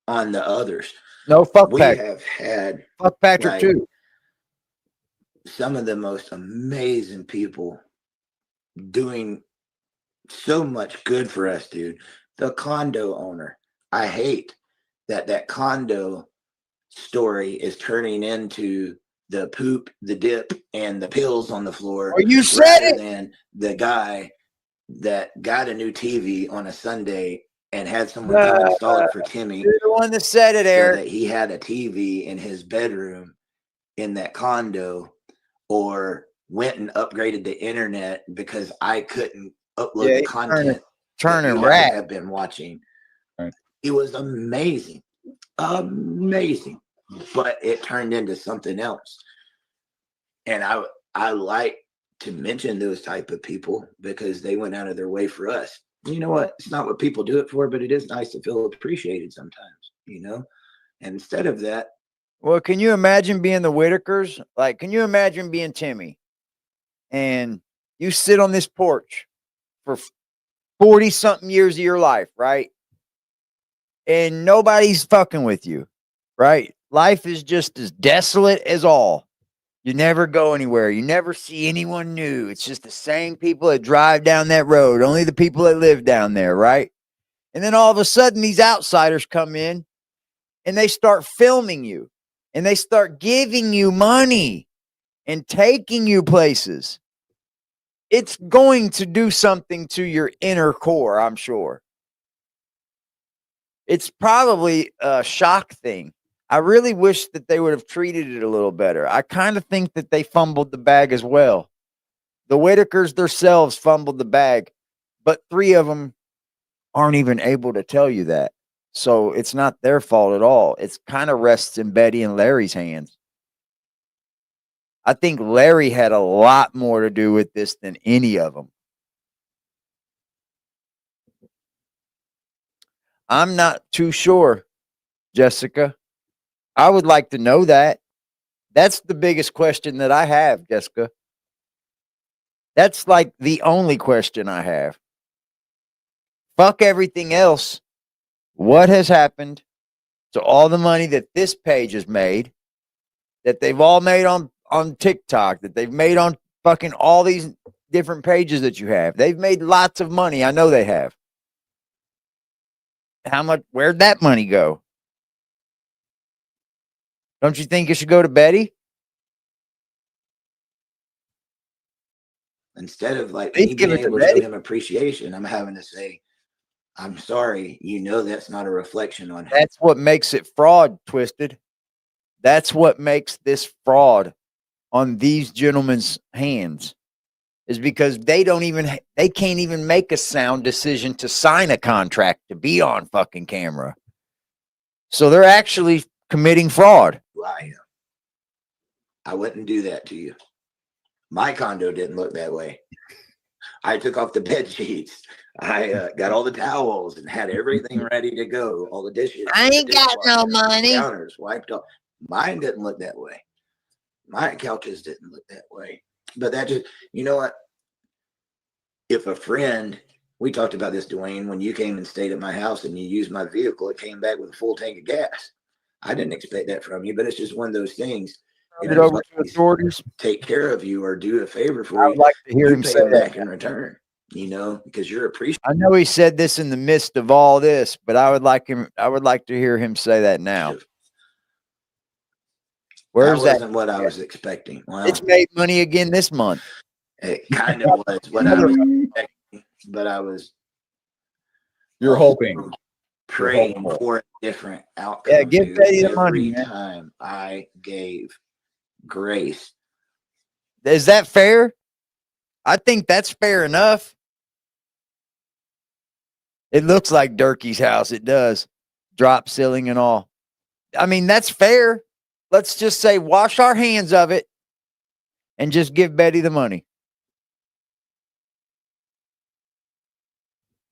on the others. No, fuck we Patrick. Have had fuck Patrick too. Some of the most amazing people doing so much good for us, dude. The condo owner. I hate that condo story is turning into the poop, the dip, and the pills on the floor. Oh, you said it. Than the guy that got a new TV on a Sunday and had someone come install it for Timmy. You're the one that said it, Eric. So that he had a TV in his bedroom in that condo, or went and upgraded the internet because I couldn't upload the content. Turning rat. Have been watching. Right. It was amazing, amazing, but it turned into something else. And I like to mention those type of people because they went out of their way for us. You know what? It's not what people do it for, but it is nice to feel appreciated sometimes, you know? And instead of that. Well, can you imagine being the Whitakers? Like, can you imagine being Timmy? And you sit on this porch for 40-something years of your life, right? And nobody's fucking with you, right? Life is just as desolate as all. You never go anywhere. You never see anyone new. It's just the same people that drive down that road, only the people that live down there, right? And then all of a sudden, these outsiders come in and they start filming you and they start giving you money and taking you places. It's going to do something to your inner core, I'm sure. It's probably a shock thing. I really wish that they would have treated it a little better. I kind of think that they fumbled the bag as well. The Whitakers themselves fumbled the bag, but 3 of them aren't even able to tell you that. So it's not their fault at all. It's kind of rests in Betty and Larry's hands. I think Larry had a lot more to do with this than any of them. I'm not too sure, Jessica. I would like to know that. That's the biggest question that I have, Jessica. That's like the only question I have. Fuck everything else. What has happened? So all the money that this page has made, that they've all made on TikTok, that they've made on fucking all these different pages that you have, they've made lots of money. I know they have. How much? Where'd that money go? Don't you think it should go to Betty? Instead of like Please me give being it to able to show Betty. him appreciation, I'm having to say, I'm sorry, you know that's not a reflection on him. That's what makes it fraud, Twisted. That's what makes this fraud on these gentlemen's hands, is because they can't even make a sound decision to sign a contract to be on fucking camera. So they're actually committing fraud. Who I am. I wouldn't do that to you. My condo didn't look that way. I took off the bed sheets. I got all the towels and had everything ready to go. All the dishes. I ain't got no money. Counters wiped off. Mine didn't look that way. My couches didn't look that way. But that just, you know what? If a friend, we talked about this, Dwayne, when you came and stayed at my house and you used my vehicle, it came back with a full tank of gas. I didn't expect that from you, but it's just one of those things. If It over to authorities. Take care of you or do a favor for I you, would like to hear you him pay say them that. back in return, you know, because you're appreciated. I know he said this in the midst of all this, but I would like to hear him say that now. Where's that? Wasn't what I was expecting. Well, it's made money again this month. It kind of was what I was expecting, but I was. You're hoping. Praying for a different outcome. Yeah, give Betty the money, every man. time I gave grace. Is that fair? I think that's fair enough. It looks like Durkee's house. It does. Drop ceiling and all. I mean, that's fair. Let's just say wash our hands of it and just give Betty the money.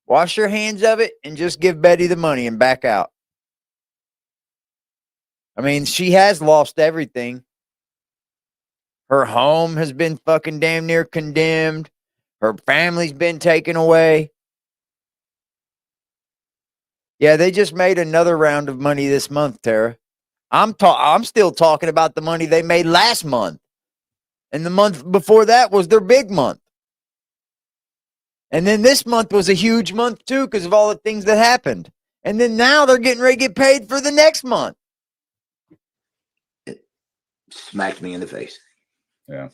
Wash your hands of it and just give Betty the money and back out. I mean, she has lost everything. Her home has been fucking damn near condemned. Her family's been taken away. Yeah, they just made another round of money this month, Tara. I'm still talking about the money they made last month. And the month before that was their big month. And then this month was a huge month too because of all the things that happened. And then now they're getting ready to get paid for the next month. It smacked me in the face. Yeah.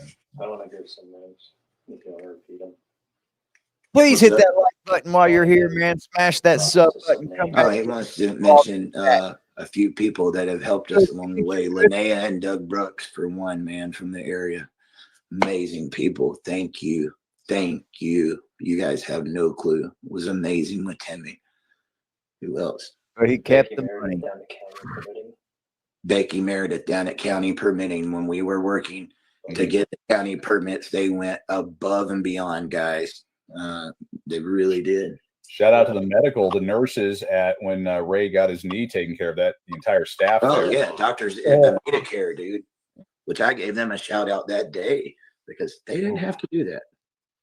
I want to give some names. If you want to repeat them. Please hit that like button while you're here, man. Smash that sub button. Come Oh, back. he wants to mention a few people that have helped us along the way. Linnea and Doug Brooks, for one, man, from the area. Amazing people. Thank you. Thank you. You guys have no clue. It was amazing with Timmy. Who else? But he kept the money. Becky Meredith down at County Permitting. When we were working to get the county permits, they went above and beyond, guys. They really did. Shout out to the nurses at when Ray got his knee taken care of. That the entire staff. Oh there. yeah, doctors at Whitaker, dude. Which I gave them a shout out that day because they didn't have to do that.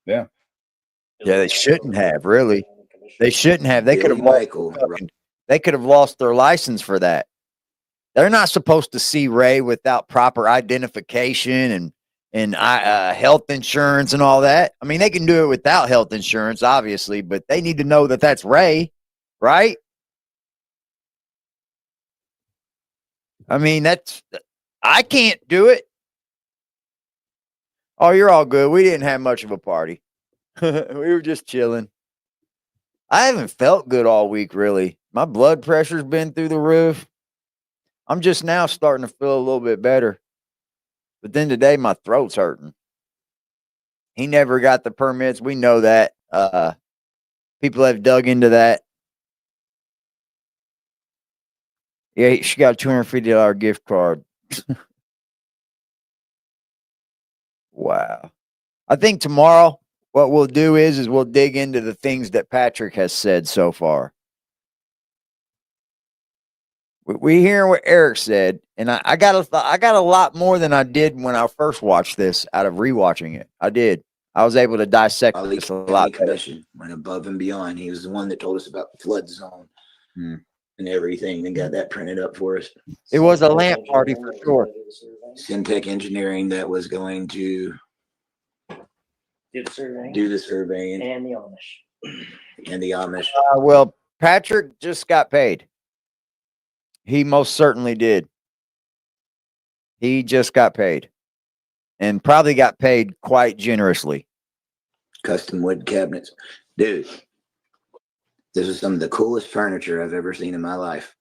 Yeah. Yeah, they shouldn't have, really. They shouldn't have. They could have Michael. They could have lost their license for that. They're not supposed to see Ray without proper identification and health insurance and all that. I mean, they can do it without health insurance, obviously, but they need to know that that's Ray, right? I mean, I can't do it. Oh, you're all good. We didn't have much of a party. We were just chilling. I haven't felt good all week, really. My blood pressure's been through the roof. I'm just now starting to feel a little bit better. But then today, my throat's hurting. He never got the permits. We know that. People have dug into that. Yeah, she got a $250 gift card. Wow. I think tomorrow, what we'll do is we'll dig into the things that Patrick has said so far. We hear what Eric said, and I got a lot more than I did when I first watched this out of rewatching it. I did. I was able to dissect this a lot better. Went above and beyond. He was the one that told us about the flood zone. and everything and got that printed up for us. It was a lamp party for sure. Syntech Engineering that was going to Do the surveying do the surveying and the Amish. and the Amish. Well, Patrick just got paid. He most certainly did. He just got paid, and probably got paid quite generously. Custom wood cabinets. Dude, this is some of the coolest furniture I've ever seen in my life.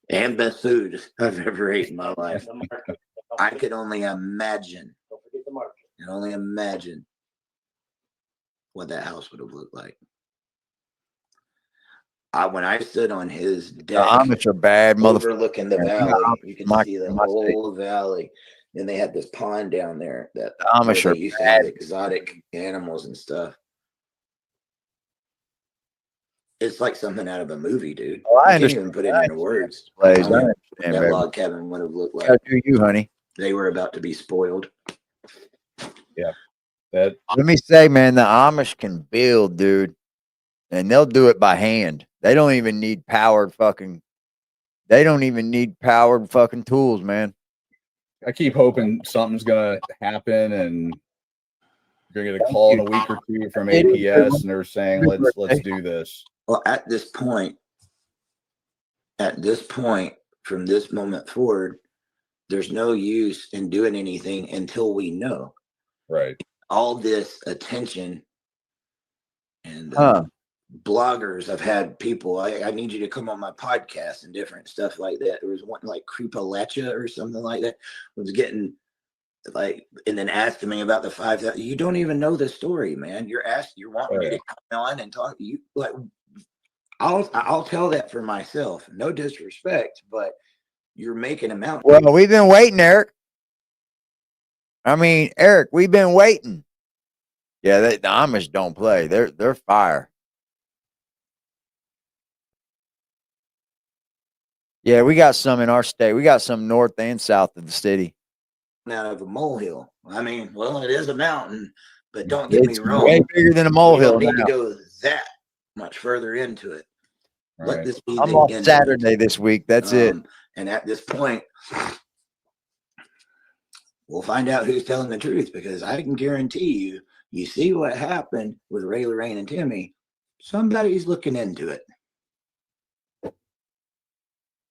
And best food I've ever ate in my life. The market. I could only imagine. Don't forget the market. I can only imagine what that house would have looked like. When I stood on his The deck, Amish are bad, motherfucker. overlooking the Yeah, valley, you can my- see the my state. whole valley. Then they had this pond down there that Amish where are they used to have bad. exotic animals and stuff. It's like something out of a movie, dude. Oh, I I can't understand. even put it into words. Plays. I How understand, that baby. log cabin would have looked like. Gotta do you, honey. They were about to be spoiled. That Let me say, man, the Amish can build, dude, and they'll do it by hand. They don't even need powered fucking. They don't even need powered fucking tools, man. I keep hoping something's gonna happen and you're gonna get a call in a week or two from APS and they're saying let's do this. Well, at this point, from this moment forward, there's no use in doing anything until we know. Right. All this attention and bloggers. I've had people, I need you to come on my podcast and different stuff like that. There was one like Creepalacha or something like that was getting like, and then asking me about the 5,000. You don't even know the story, man. You're wanting me to come on and talk to you. Like, I'll tell that for myself. No disrespect, but you're making a mountain. Well, we've been waiting, Eric. I mean, Eric, we've been waiting. Yeah, the Amish don't play. They're fire. Yeah, we got some in our state. We got some north and south of the city. Out of a molehill. I mean, well, it is a mountain, but don't get It's me wrong. way bigger than a You molehill don't need now. to go that much further into it. Let Right. this be I'm the off end of it. Saturday this week. That's it. And at this point, we'll find out who's telling the truth, because I can guarantee you, you see what happened with Ray, Lorraine, and Timmy, somebody's looking into it.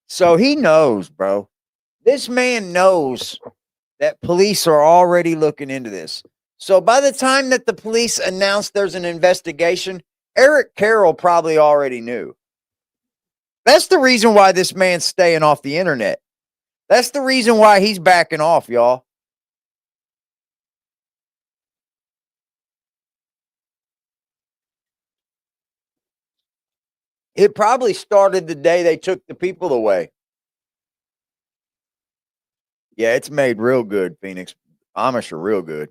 So he knows, bro. This man knows that police are already looking into this. So by the time that the police announced there's an investigation, Eric Carrol probably already knew. That's the reason why this man's staying off the internet. That's the reason why he's backing off, y'all. It probably started the day they took the people away. Yeah, it's made real good, Phoenix. Amish are real good.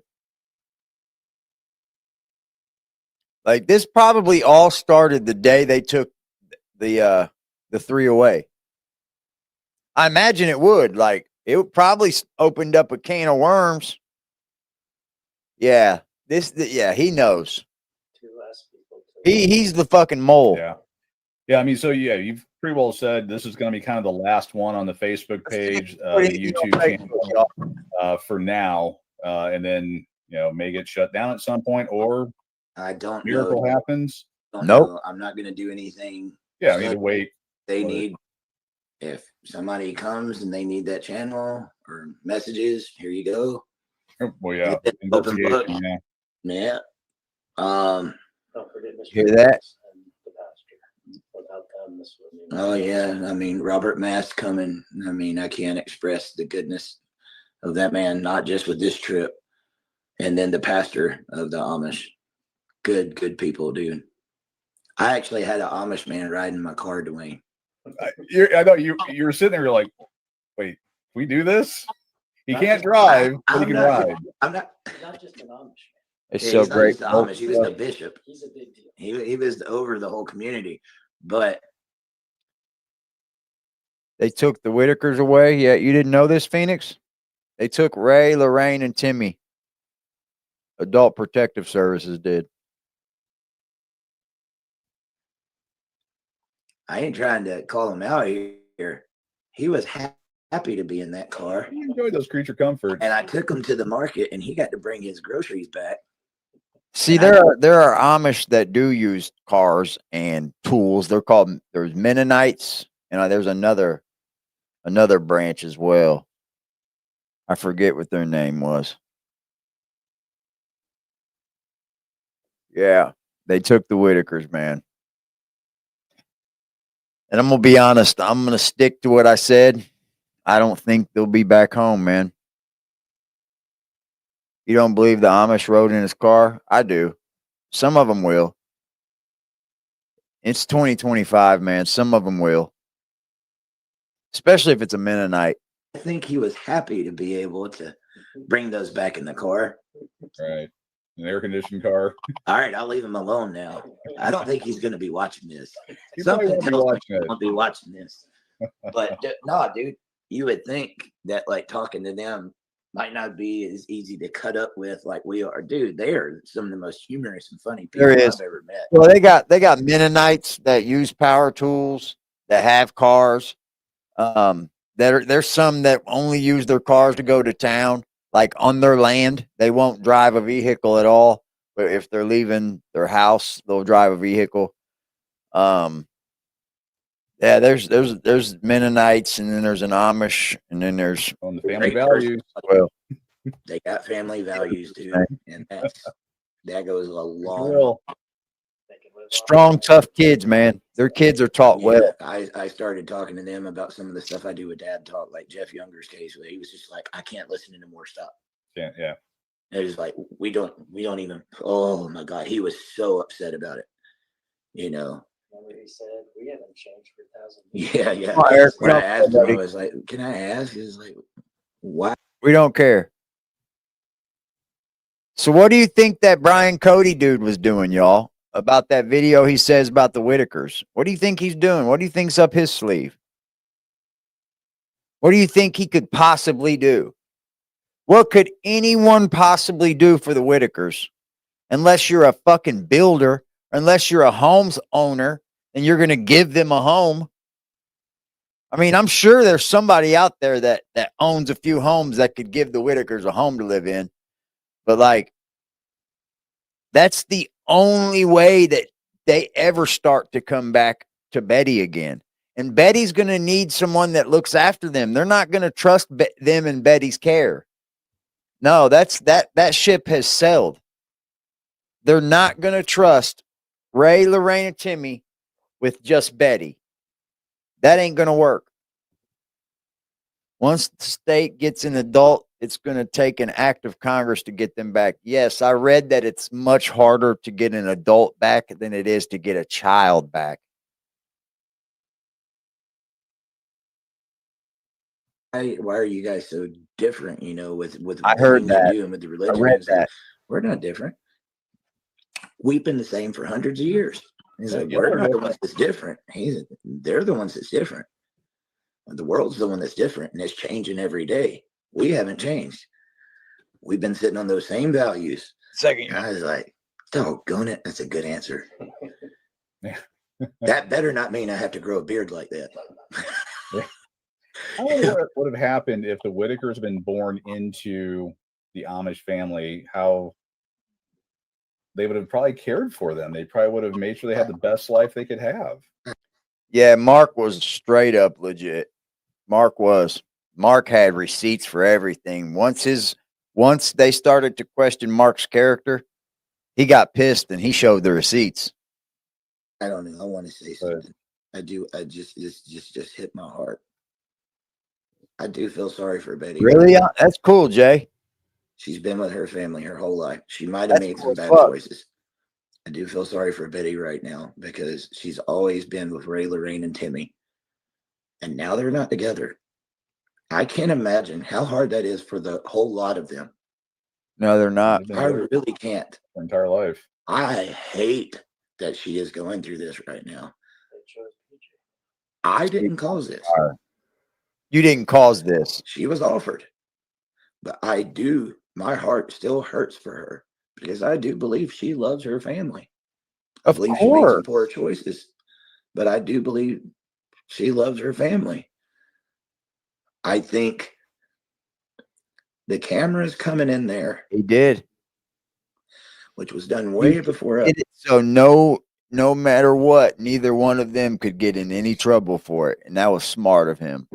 Like, this probably all started the day they took the three away. I imagine it would. Like, it probably opened up a can of worms. Yeah, he knows. Two less people. to- He's the fucking mole. Yeah. Yeah, I mean, so yeah, you've pretty well said this is going to be kind of the last one on the Facebook page, the YouTube channel for now, and then may get shut down at some point, or I don't miracle know. happens. Don't Nope. know. I'm not going to do anything. Yeah, I need to wait. They need, if somebody comes and they need that channel or messages, here you go. Well, yeah, Open book. investigation. Yeah. Yeah. Don't forget Mr. Hear that? And the pastor. Without them, this would be. Oh yeah. I mean, Robert Mast coming. I mean, I can't express the goodness of that man, not just with this trip. And then the pastor of the Amish. Good people, dude. I actually had an Amish man riding my car, Dwayne. I thought you were sitting there, you're like, wait, we do this? He can't drive, but he can ride. I'm not. Not just an Amish. It's Yeah, so he's not great. just the Amish. He was the bishop. He's a big deal. He was over the whole community. But They took the Whitakers away. Yeah, you didn't know this, Phoenix? They took Ray, Lorraine, and Timmy. Adult Protective Services did. I ain't trying to call him out here. He was happy to be in that car. He enjoyed those creature comforts. And I took him to the market, and he got to bring his groceries back. See, there are Amish that do use cars and tools. They're called there's Mennonites, and there's another branch as well. I forget what their name was. Yeah, they took the Whitakers, man. And I'm gonna be honest. I'm gonna stick to what I said. I don't think they'll be back home, man. You don't believe the Amish rode in his car? I do. Some of them will. It's 2025, man. Some of them will. Especially if it's a Mennonite. I think he was happy to be able to bring those back in the car. Right. An air-conditioned car. All right, I'll leave him alone now. I don't think he's going to be watching this. He probably Something won't be tells me watching he it. won't be watching this. But no, dude, you would think that like talking to them might not be as easy to cut up with like we are. Dude, they are some of the most humorous and funny people There is. I've ever met. Well, they got Mennonites that use power tools, that have cars. There's some that only use their cars to go to town, like on their land. They won't drive a vehicle at all. But if they're leaving their house, they'll drive a vehicle. Yeah, there's Mennonites, and then there's an Amish, and then there's On the family Great values. well, They got family values too, and that goes a long. Well, They can live off strong, of tough kids, man. Their kids are taught well. I started talking to them about some of the stuff I do with dad talk, like Jeff Younger's case, where he was just like, I can't listen to more stuff. yeah, yeah. And it was like, we don't even, oh my God, he was so upset about it. You know? Remember he said, we haven't changed for 1,000 years. Yeah, yeah. Come on, Eric, When I come on, asked him, I buddy. was like, can I ask? He was like, why? We don't care. So what do you think that Brian Cody dude was doing, y'all? About that video he says about the Whitakers? What do you think he's doing? What do you think's up his sleeve? What do you think he could possibly do? What could anyone possibly do for the Whitakers? Unless you're a fucking builder, unless you're a homes owner, and you're going to give them a home. I mean, I'm sure there's somebody out there that owns a few homes that could give the Whitakers a home to live in. But like, that's the only way that they ever start to come back to Betty again. And Betty's going to need someone that looks after them. They're not going to trust them in Betty's care. No, that ship has sailed. They're not going to trust Ray, Lorraine, and Timmy with just Betty. That ain't going to work. Once the state gets an adult, it's going to take an act of Congress to get them back. Yes, I read that it's much harder to get an adult back than it is to get a child back. Why are you guys so different, you know, with I the heard things that. you do and with the religion? I read It's like, that. we're not different. We've been the same for hundreds of years. He's like, Yeah, we're they're not the ones that's different. They're the ones that's different. The world's the one that's different, and it's changing every day. We haven't changed. We've been sitting on those same values. Second, And I was like, doggone it, that's a good answer. Yeah. That better not mean I have to grow a beard like that. I wonder what would have happened if the Whitakers had been born into the Amish family, how they would have probably cared for them. They probably would have made sure they had the best life they could have. yeah, Mark was straight up legit. Mark had receipts for everything. Once they started to question Mark's character, he got pissed and he showed the receipts. I don't know. I want to say something. I do. I just hit my heart. I do feel sorry for Betty. Really? That's cool, Jay. She's been with her family her whole life. She might have That's made cool some as bad fuck. choices. I do feel sorry for Betty right now because she's always been with Ray, Lorraine, and Timmy. And now they're not together. I can't imagine how hard that is for the whole lot of them. No, they're not. They've been I together really can't. their entire life. I hate that she is going through this right now. They chose PJ. I didn't cause this. You didn't cause this. She was offered. But my heart still hurts for her because I do believe she loves her family. I Of believe she made some course. poor choices. but I do believe she loves her family. I think the camera's coming in there, He did. which was done way before us. So no matter what, neither one of them could get in any trouble for it. And that was smart of him.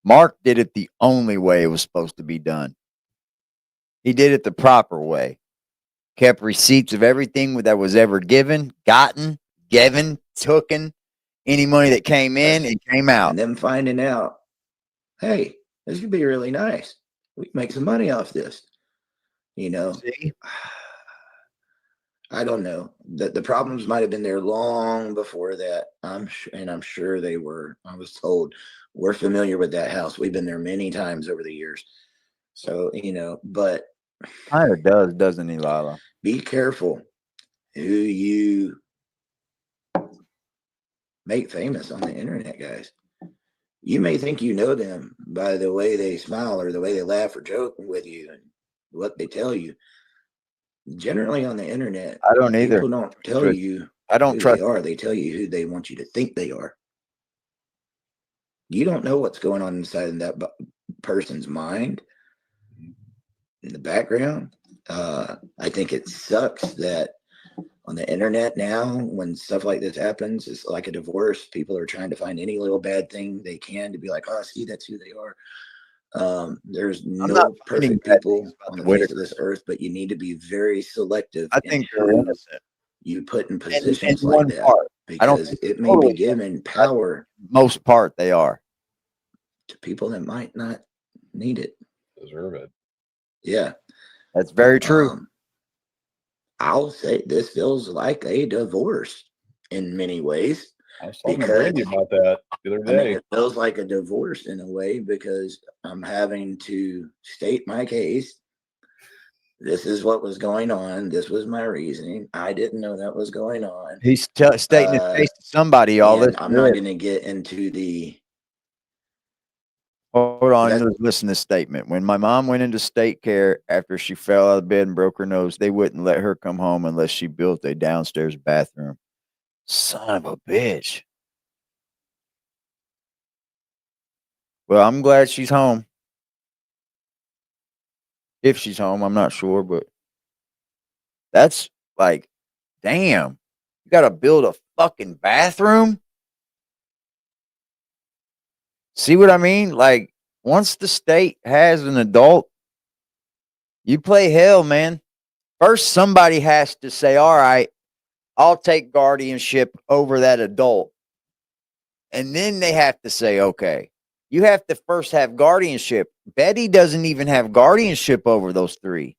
Mark did it the only way it was supposed to be done. He did it the proper way. Kept receipts of everything that was ever given, gotten, given, tooken, any money that came in and came out. And then finding out, hey, this could be really nice. We can make some money off this. You know, See? I don't know. The problems might have been there long before that. I'm sure they were. I was told we're familiar with that house. We've been there many times over the years. So, you know, but Kind of does, doesn't he, Lila? be careful who you make famous on the internet, guys. You may think you know them by the way they smile or the way they laugh or joke with you and what they tell you. Generally on the internet, I don't either. people don't tell you I don't who trust. they are. They tell you who they want you to think they are. You don't know what's going on inside of that person's mind in the background. I think it sucks that on the internet now, when stuff like this happens, it's like a divorce. People are trying to find any little bad thing they can to be like, oh, see, that's who they are. There's no perfect people on the face of this earth, but you need to be very selective. I think they're innocent. You put in positions in like one that part. because it may be given power. Most part they are to people that might not need it. Deserve it. Yeah. That's very true. I'll say this feels like a divorce in many ways. I was talking to Brandy about that the other day. I mean, it feels like a divorce in a way because I'm having to state my case. This is what was going on. This was my reasoning. I didn't know that was going on. He's stating his case to somebody. All this. I'm not going to get into the. Hold on, listen to this statement. When my mom went into state care after she fell out of bed and broke her nose, they wouldn't let her come home unless she built a downstairs bathroom. Son of a bitch. Well, I'm glad she's home. If she's home, I'm not sure, but that's like, damn, you got to build a fucking bathroom? See what I mean? Like, once the state has an adult, you play hell, man. First, somebody has to say, all right, I'll take guardianship over that adult. And then they have to say, okay, you have to first have guardianship. Betty doesn't even have guardianship over those three.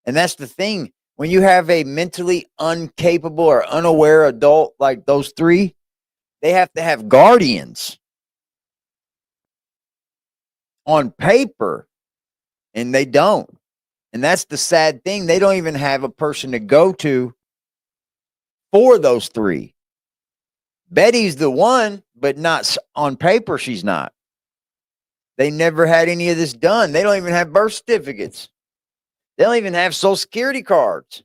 And that's the thing. When you have a mentally incapable or unaware adult like those three, they have to have guardians on paper, and they don't. And that's the sad thing. They don't even have a person to go to for those three. Betty's the one, but not on paper. She's not. They never had any of this done. They don't even have birth certificates. They don't even have social security cards.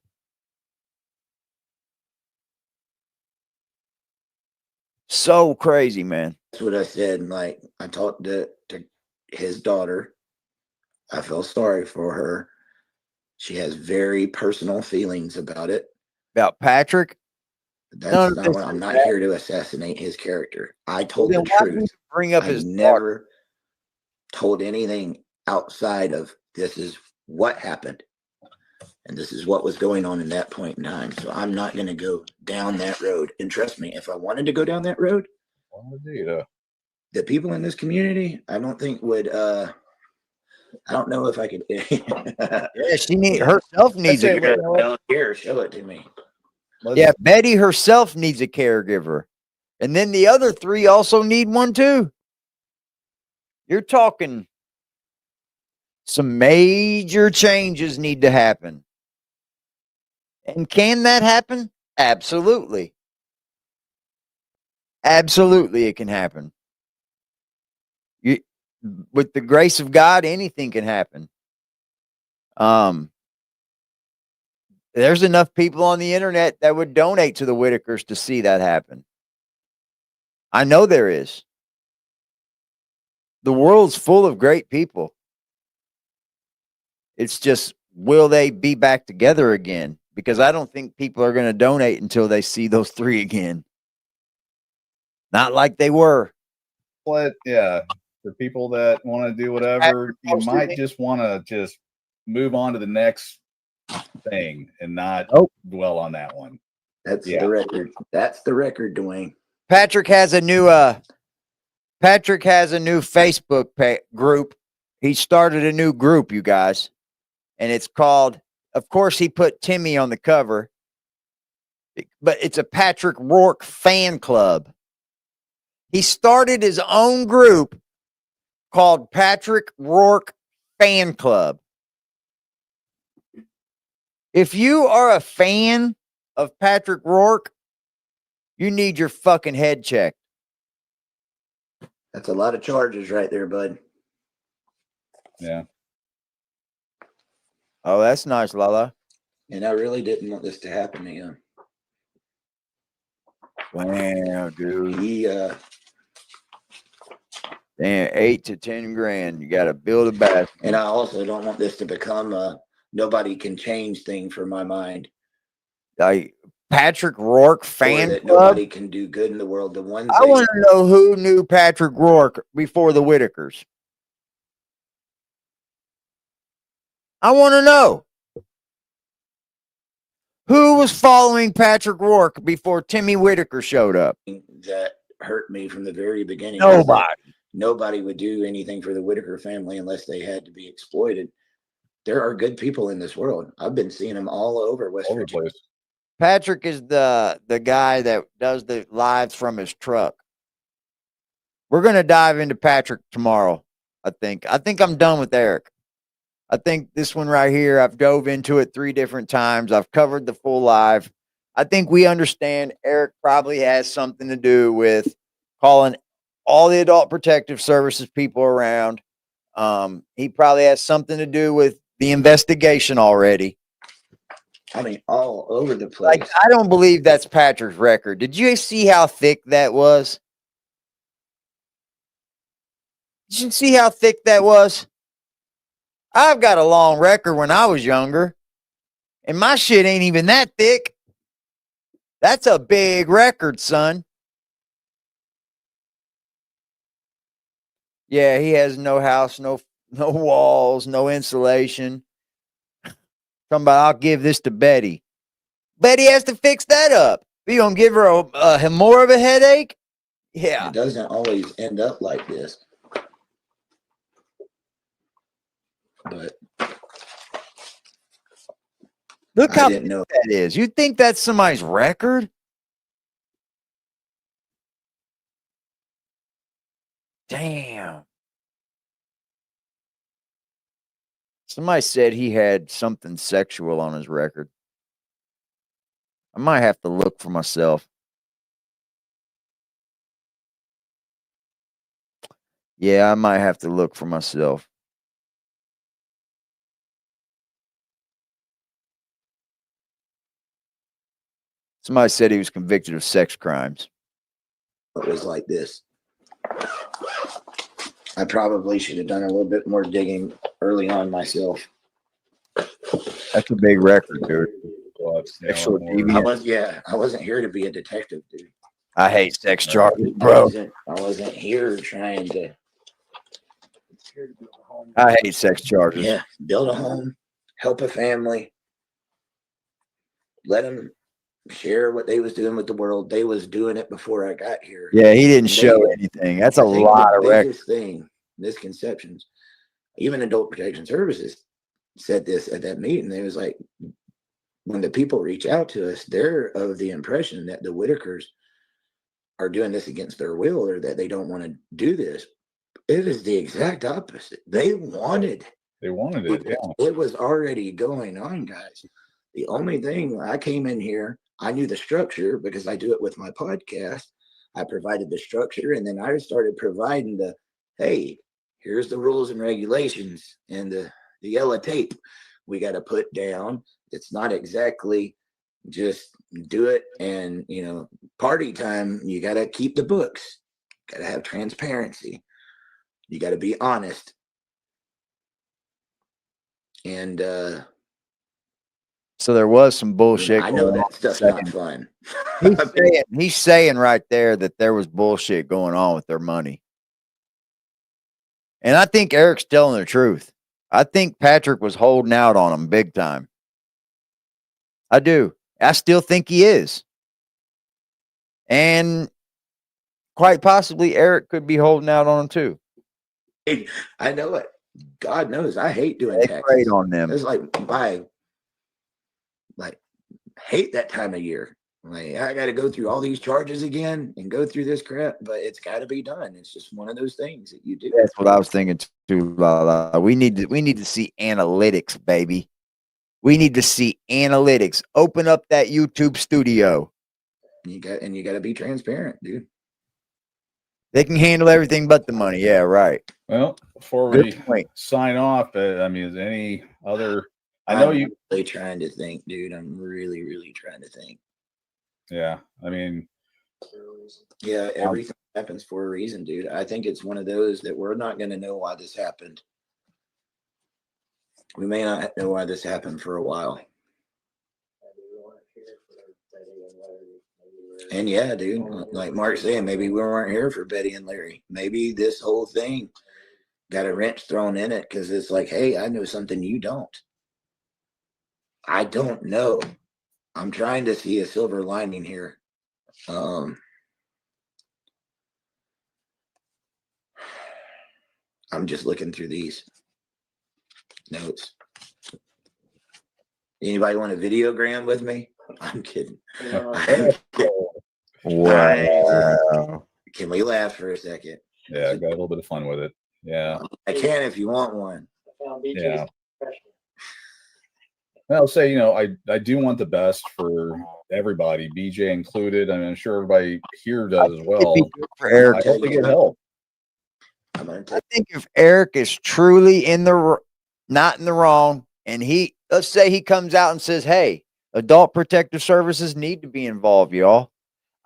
So crazy, man. That's what I said. Like, I talked to his daughter. I feel sorry for her. She has very personal feelings about it. About Patrick? That's not what, I'm not here to assassinate his character. I told the truth. Bring up I never told anything outside of this is what happened. And this is what was going on in that point in time. So I'm not going to go down that road. And trust me, if I wanted to go down that road, the people in this community, I don't think would, I don't know if I could. Yeah, she herself needs a caregiver. Show it to me. Yeah, Betty herself needs a caregiver. And then the other three also need one too. You're talking some major changes need to happen. And can that happen? Absolutely. Absolutely, it can happen. With the grace of God, anything can happen. There's enough people on the internet that would donate to the Whitakers to see that happen. I know there is. The world's full of great people. It's just, will they be back together again? Because I don't think people are going to donate until they see those three again. Not like they were. But yeah, for people that want to do whatever, you might just want to just move on to the next thing and not dwell on that one. That's the record. That's the record, Dwayne. Patrick has a new Facebook group. He started a new group, you guys, and it's called, of course, he put Timmy on the cover, but it's a Patrick Rourke fan club. He started his own group called Patrick Rourke Fan Club. If you are a fan of Patrick Rourke, you need your fucking head checked. That's a lot of charges right there, bud. Yeah. Oh, that's nice, Lala. And I really didn't want this to happen to him. Wow, dude. He Damn, 8 to 10 grand. You got to build a bathroom. and I also don't want this to become a nobody can change thing for my mind. Like Patrick Rourke Or fan that club. nobody can do good in the world. The ones I want to know who knew Patrick Rourke before the Whitakers. I want to know who was following Patrick Rourke before Timmy Whitaker showed up. that hurt me from the very beginning. Nobody. Nobody would do anything for the Whitaker family unless they had to be exploited. There are good people in this world. I've been seeing them all over West Virginia. Patrick is the guy that does the lives from his truck. We're going to dive into Patrick tomorrow, I think. I think I'm done with Eric. I think this one right here, I've dove into it 3 different times. I've covered the full live. I think we understand Eric probably has something to do with calling all the adult protective services people around. He probably has something to do with the investigation already. I mean, all over the place. Like, I don't believe that's Patrick's record. Did you see how thick that was? Did you see how thick that was? I've got a long record when I was younger, and my shit ain't even that thick. That's a big record, son. Yeah, he has no house, no walls, no insulation. Talking about, I'll give this to Betty. Betty has to fix that up. You gonna give her a more of a headache? Yeah. It doesn't always end up like this. But Look how I didn't know that is. You think that's somebody's record? Damn. Somebody said he had something sexual on his record. I might have to look for myself. Yeah, I might have to look for myself. Somebody said he was convicted of sex crimes. it was like this. I probably should have done a little bit more digging early on myself. That's a big record, dude. Sexual deviant. I wasn't here to be a detective, dude. I hate sex charges, bro. I wasn't here trying to. I hate sex charges. Yeah, build a home, help a family, let them share what they was doing with the world. They was doing it before I got here. Yeah, he didn't show anything. That's a lot of records. Biggest thing, misconceptions. Even Adult Protection Services said this at that meeting. They was like, when the people reach out to us, they're of the impression that the Whitakers are doing this against their will or that they don't want to do this. It is the exact opposite. They wanted it. Yeah. It was already going on, guys. The only thing, I came in here, I knew the structure because I do it with my podcast. I provided the structure, and then I started providing the, hey, here's the rules and regulations and the yellow tape we got to put down. It's not exactly just do it and, party time. You got to keep the books. Got to have transparency. You got to be honest. And so there was some bullshit. I know going that on stuff's second. not fun. He's saying right there that there was bullshit going on with their money. And I think Eric's telling the truth. I think Patrick was holding out on him big time. I do. I still think he is. And quite possibly Eric could be holding out on him too. I know it. God knows I hate doing They taxes. preyed on them. It's like hate that time of year. Like I got to go through all these charges again and go through this crap, but it's got to be done. It's just one of those things that you do. That's what I was thinking too. We need to see analytics, baby. We need to see analytics. Open up that YouTube studio. You got to be transparent, dude. They can handle everything but the money. Yeah, right. Well, before we sign off, I mean, is any other? I know I'm really trying to think, dude. I'm really, really trying to think. Yeah, I mean, yeah, everything happens for a reason, dude. I think it's one of those that we're not going to know why this happened. We may not know why this happened for a while. And yeah, dude, like Mark's saying, maybe we weren't here for Betty and Larry. Maybe this whole thing got a wrench thrown in it because it's like, hey, I know something you don't. I don't know. I'm trying to see a silver lining here. I'm just looking through these notes. Anybody want a videogram with me? I'm kidding. Wow. Can we laugh for a second? Yeah, I got a little bit of fun with it. Yeah. I can if you want one. Yeah. I'll say, I do want the best for everybody, BJ included. I mean, I'm sure everybody here does as well. For Eric, I hope to get help. I think if Eric is truly not in the wrong, and let's say he comes out and says, hey, adult protective services need to be involved, y'all.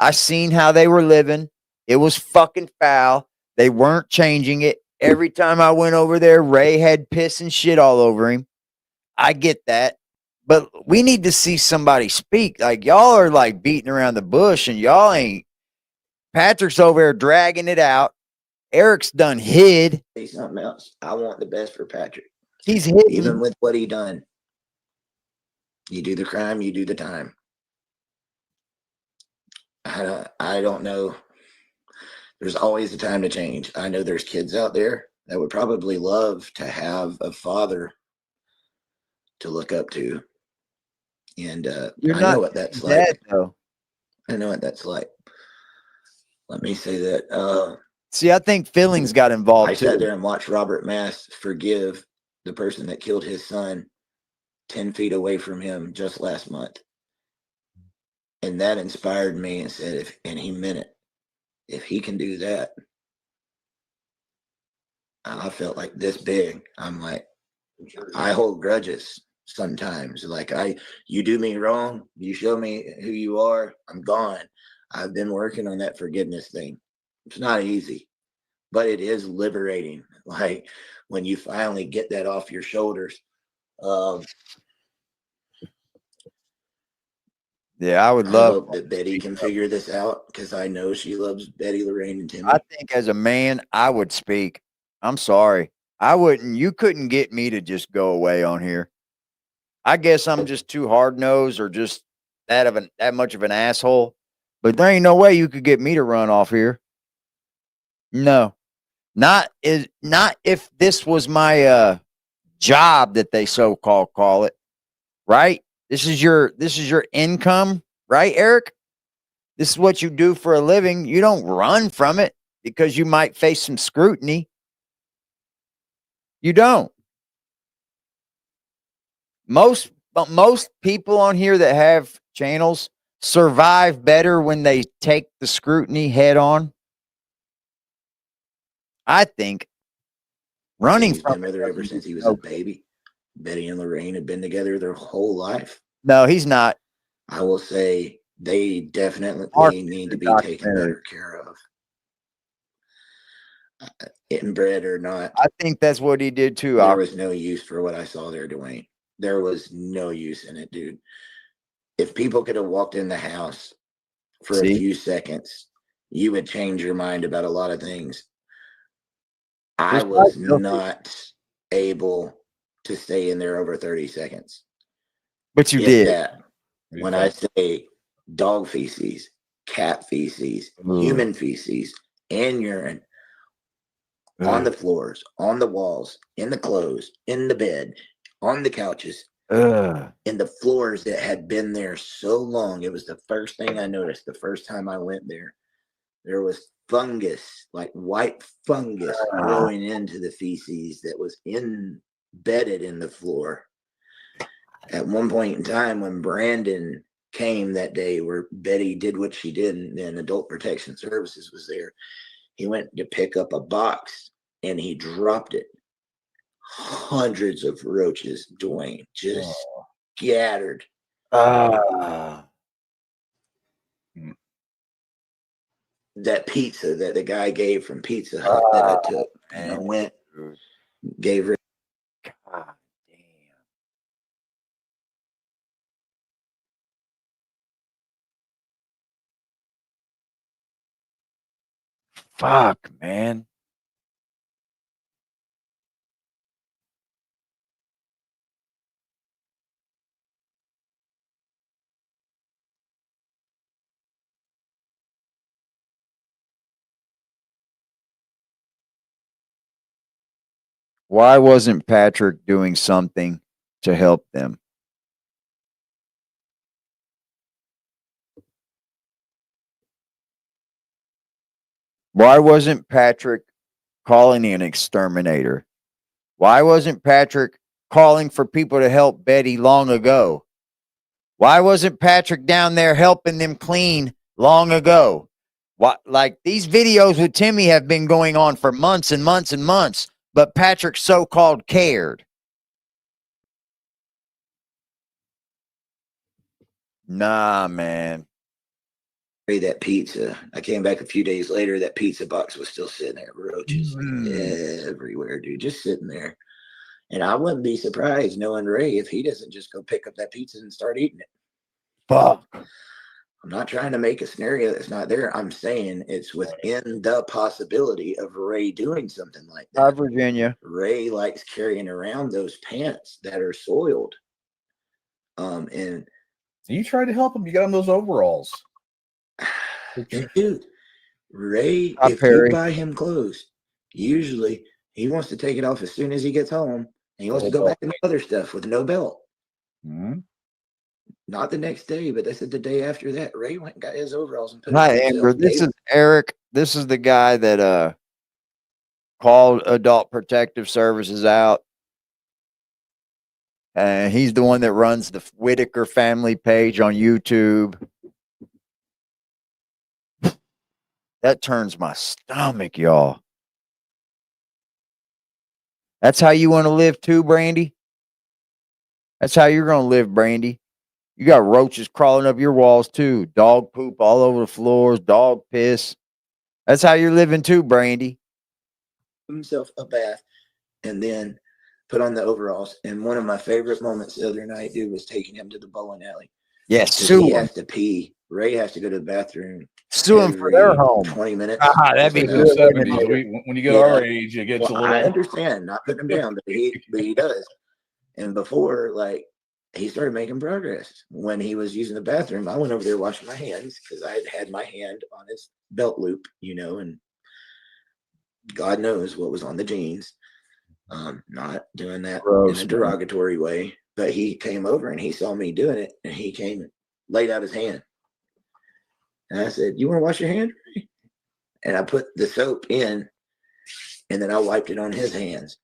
I seen how they were living. It was fucking foul. They weren't changing it. Every time I went over there, Ray had piss and shit all over him. I get that. But we need to see somebody speak. Like, y'all are like beating around the bush and y'all ain't. Patrick's over there dragging it out. Eric's done hid. Say something else. I want the best for Patrick. He's hidden. Even with what he done. You do the crime, you do the time. I don't know. There's always a time to change. I know there's kids out there that would probably love to have a father to look up to. And I know what that's like. Though. I know what that's like. Let me say that. See, I think feelings got involved. I sat there and watched Robert Mass forgive the person that killed his son 10 feet away from him just last month. And that inspired me and said, and he meant it. If he can do that, I felt like this big. I'm like, I hold grudges sometimes. Like you do me wrong, you show me who you are, I'm gone. I've been working on that forgiveness thing. It's not easy, but it is liberating. Like when you finally get that off your shoulders. Yeah, I would I love hope that Betty can figure this out because I know she loves Betty, Lorraine, and Timmy. I think as a man, I would speak. I'm sorry. I wouldn't. You couldn't get me to just go away on here. I guess I'm just too hard nosed or just that much of an asshole. But there ain't no way you could get me to run off here. No, not if this was my job that they so-called call it, right? This is your income, right, Eric? This is what you do for a living. You don't run from it because you might face some scrutiny. You don't. Most people on here that have channels survive better when they take the scrutiny head on. I think running He's from been with her ever since he was a baby. Betty and Lorraine have been together their whole life. No, he's not. I will say they definitely need to be taken better care of. inbred or not. I think that's what he did too. There was no use for what I saw there, Dwayne. There was no use in it, dude. If people could have walked in the house for a few seconds, you would change your mind about a lot of things. I was not able to stay in there over 30 seconds. But you did. That. When I say dog feces, cat feces, human feces, and urine on the floors, on the walls, in the clothes, in the bed, on the couches, in the floors that had been there so long. It was the first thing I noticed the first time I went there. There was fungus, like white fungus growing into the feces that was embedded in the floor. At one point in time, when Brandon came that day, where Betty did what she did, and then Adult Protection Services was there, he went to pick up a box and he dropped it. Hundreds of roaches, Dwayne, just scattered. That pizza that the guy gave from Pizza Hut that I took, and I went, gave her. God damn. Fuck, man. Why wasn't Patrick doing something to help them? Why wasn't Patrick calling an exterminator? Why wasn't Patrick calling for people to help Betty long ago? Why wasn't Patrick down there helping them clean long ago? What, like these videos with Timmy have been going on for months and months and months, but Patrick so-called cared. Nah, man. That pizza. I came back a few days later. That pizza box was still sitting there. Roaches everywhere, dude, just sitting there. And I wouldn't be surprised knowing Ray if he doesn't just go pick up that pizza and start eating it. Fuck. I'm not trying to make a scenario that's not there. I'm saying it's within the possibility of Ray doing something like that. Hi, Virginia. Ray likes carrying around those pants that are soiled. And you tried to help him. You got him those overalls. Dude, Ray, if you buy him clothes, usually he wants to take it off as soon as he gets home, and he wants to go back to the other stuff with no belt. Not the next day, but they said the day after that, Ray went and got his overalls and put it on himself. Amber. This is Eric. This is the guy that called Adult Protective Services out. And he's the one that runs the Whitaker family page on YouTube. That turns my stomach, y'all. That's how you want to live too, Brandy? That's how you're going to live, Brandy. You got roaches crawling up your walls too. Dog poop all over the floors, dog piss. That's how you're living too, Brandy. Himself a bath and then put on the overalls. And one of my favorite moments the other night, dude, was taking him to the bowling alley. Yes, he has to pee. Ray has to go to the bathroom. Sue him for their home. 20 minutes. That'd be good. 70s. When you get our age, it gets a little. I understand, not putting him down, but he does. And before, like, he started making progress. When he was using the bathroom, I went over there washing my hands because I had my hand on his belt loop, and God knows what was on the jeans. Not doing that in a derogatory way, but he came over and he saw me doing it, and he came and laid out his hand. And I said, "You want to wash your hand?" And I put the soap in, and then I wiped it on his hands.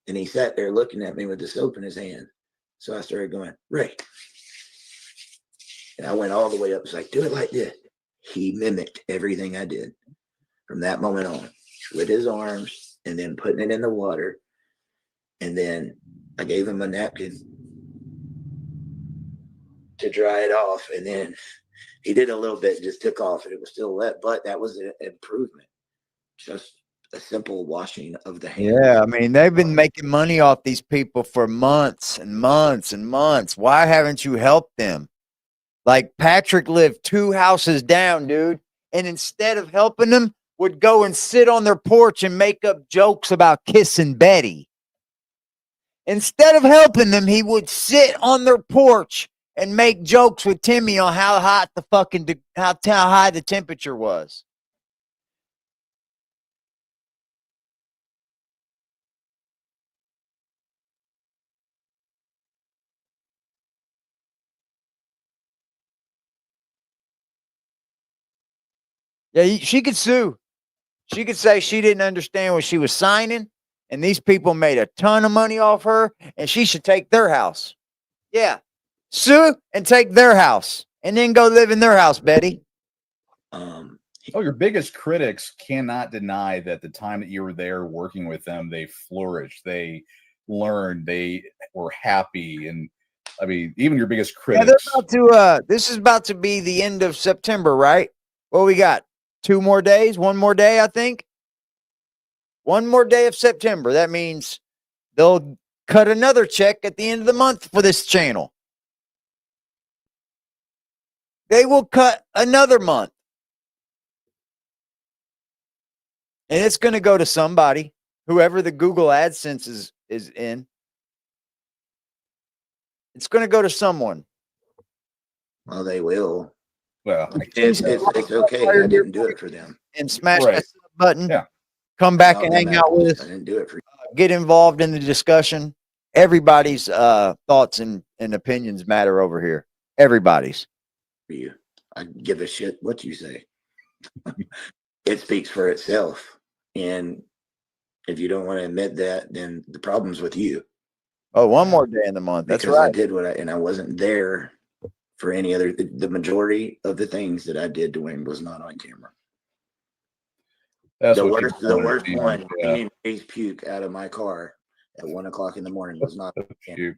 And he sat there looking at me with the soap in his hand. So I started going, "Ray." And I went all the way up. It's like, "Do it like this." He mimicked everything I did from that moment on, with his arms and then putting it in the water. And then I gave him a napkin to dry it off. And then he did a little bit, just took off, and it was still wet, but that was an improvement. Just a simple washing of the hands. Yeah, I mean, they've been making money off these people for months and months and months. Why haven't you helped them? Like Patrick lived 2 houses down, dude, and instead of helping them, would go and sit on their porch and make up jokes about kissing Betty. Instead of helping them, he would sit on their porch and make jokes with Timmy on how hot the fucking how high the temperature was. Yeah, she could sue. She could say she didn't understand what she was signing, and these people made a ton of money off her, and she should take their house. Yeah, sue and take their house, and then go live in their house, Betty. Oh, your biggest critics cannot deny that the time that you were there working with them, they flourished, they learned, they were happy, and I mean, even your biggest critics. Yeah, they're about to. This is about to be the end of September, right? Well, we got 2 more days, 1 more day, I think. 1 more day of September. That means they'll cut another check at the end of the month for this channel. They will cut another month. And it's going to go to somebody, whoever the Google AdSense is in. It's going to go to someone. Well, they will. Well, It's okay. I didn't do it for them. And smash Right. that button. Yeah. Come back No, and them hang out with apples, us. I didn't do it for Get involved in the discussion. Everybody's thoughts and opinions matter over here. Everybody's. you. I give a shit what you say. It speaks for itself. And if you don't want to admit that, then the problem's with you. Oh, 1 more day in the month. That's Because I right. did and I wasn't there for any other. The majority of the things that I did, Dwayne, was not on camera. that's The what worst one, Yeah. eating Ray's puke out of my car at 1 o'clock in the morning was not on camera.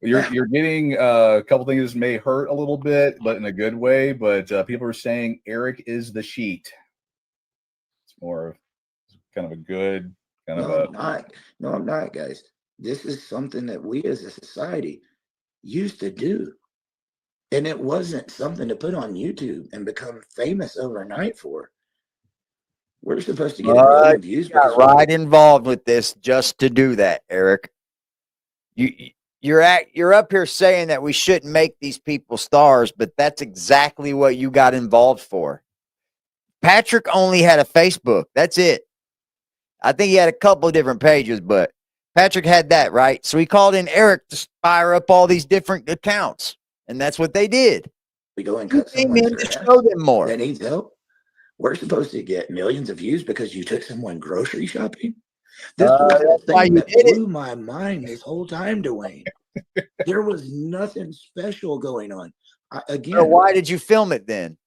You're getting a couple things that may hurt a little bit, but in a good way. But people are saying Eric is the sheet. It's more of kind of a good kind of No, a. I'm not. No, I'm not, guys. This is something that we as a society used to do. And it wasn't something to put on YouTube and become famous overnight for. We're supposed to get 1 million views. Got right involved with this just to do that, Eric. You're up here saying that we shouldn't make these people stars, but that's exactly what you got involved for. Patrick only had a Facebook. That's it. I think he had a couple of different pages, but Patrick had that, right? So he called in Eric to fire up all these different accounts, and that's what they did. We go and cut Came someone's in to grass show them more. that needs help. We're supposed to get millions of views because you took someone grocery shopping. This was the thing that blew my mind this whole time, Dwayne. There was nothing special going on. So why did you film it then?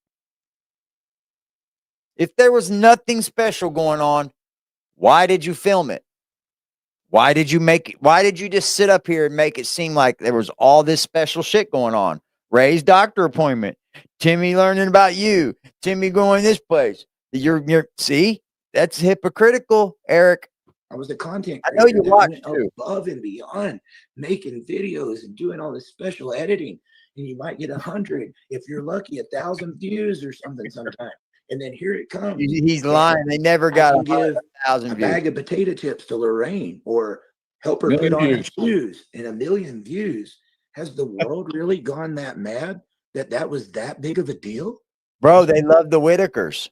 If there was nothing special going on, why did you film it? Why did you just sit up here and make it seem like there was all this special shit going on? Ray's doctor appointment, Timmy learning about you, Timmy going this place. See, that's hypocritical, Eric. I was a content creator. I know you watched too. Above and beyond, making videos and doing all this special editing, and you might get 100 if you're lucky, 1,000 views or something sometime. And then here it comes. He's lying. They never got 1,000 a views. bag of potato chips to Lorraine, or help her put on her shoes, and 1 million views. Has the world really gone that mad that was that big of a deal? Bro, they love the Whitakers.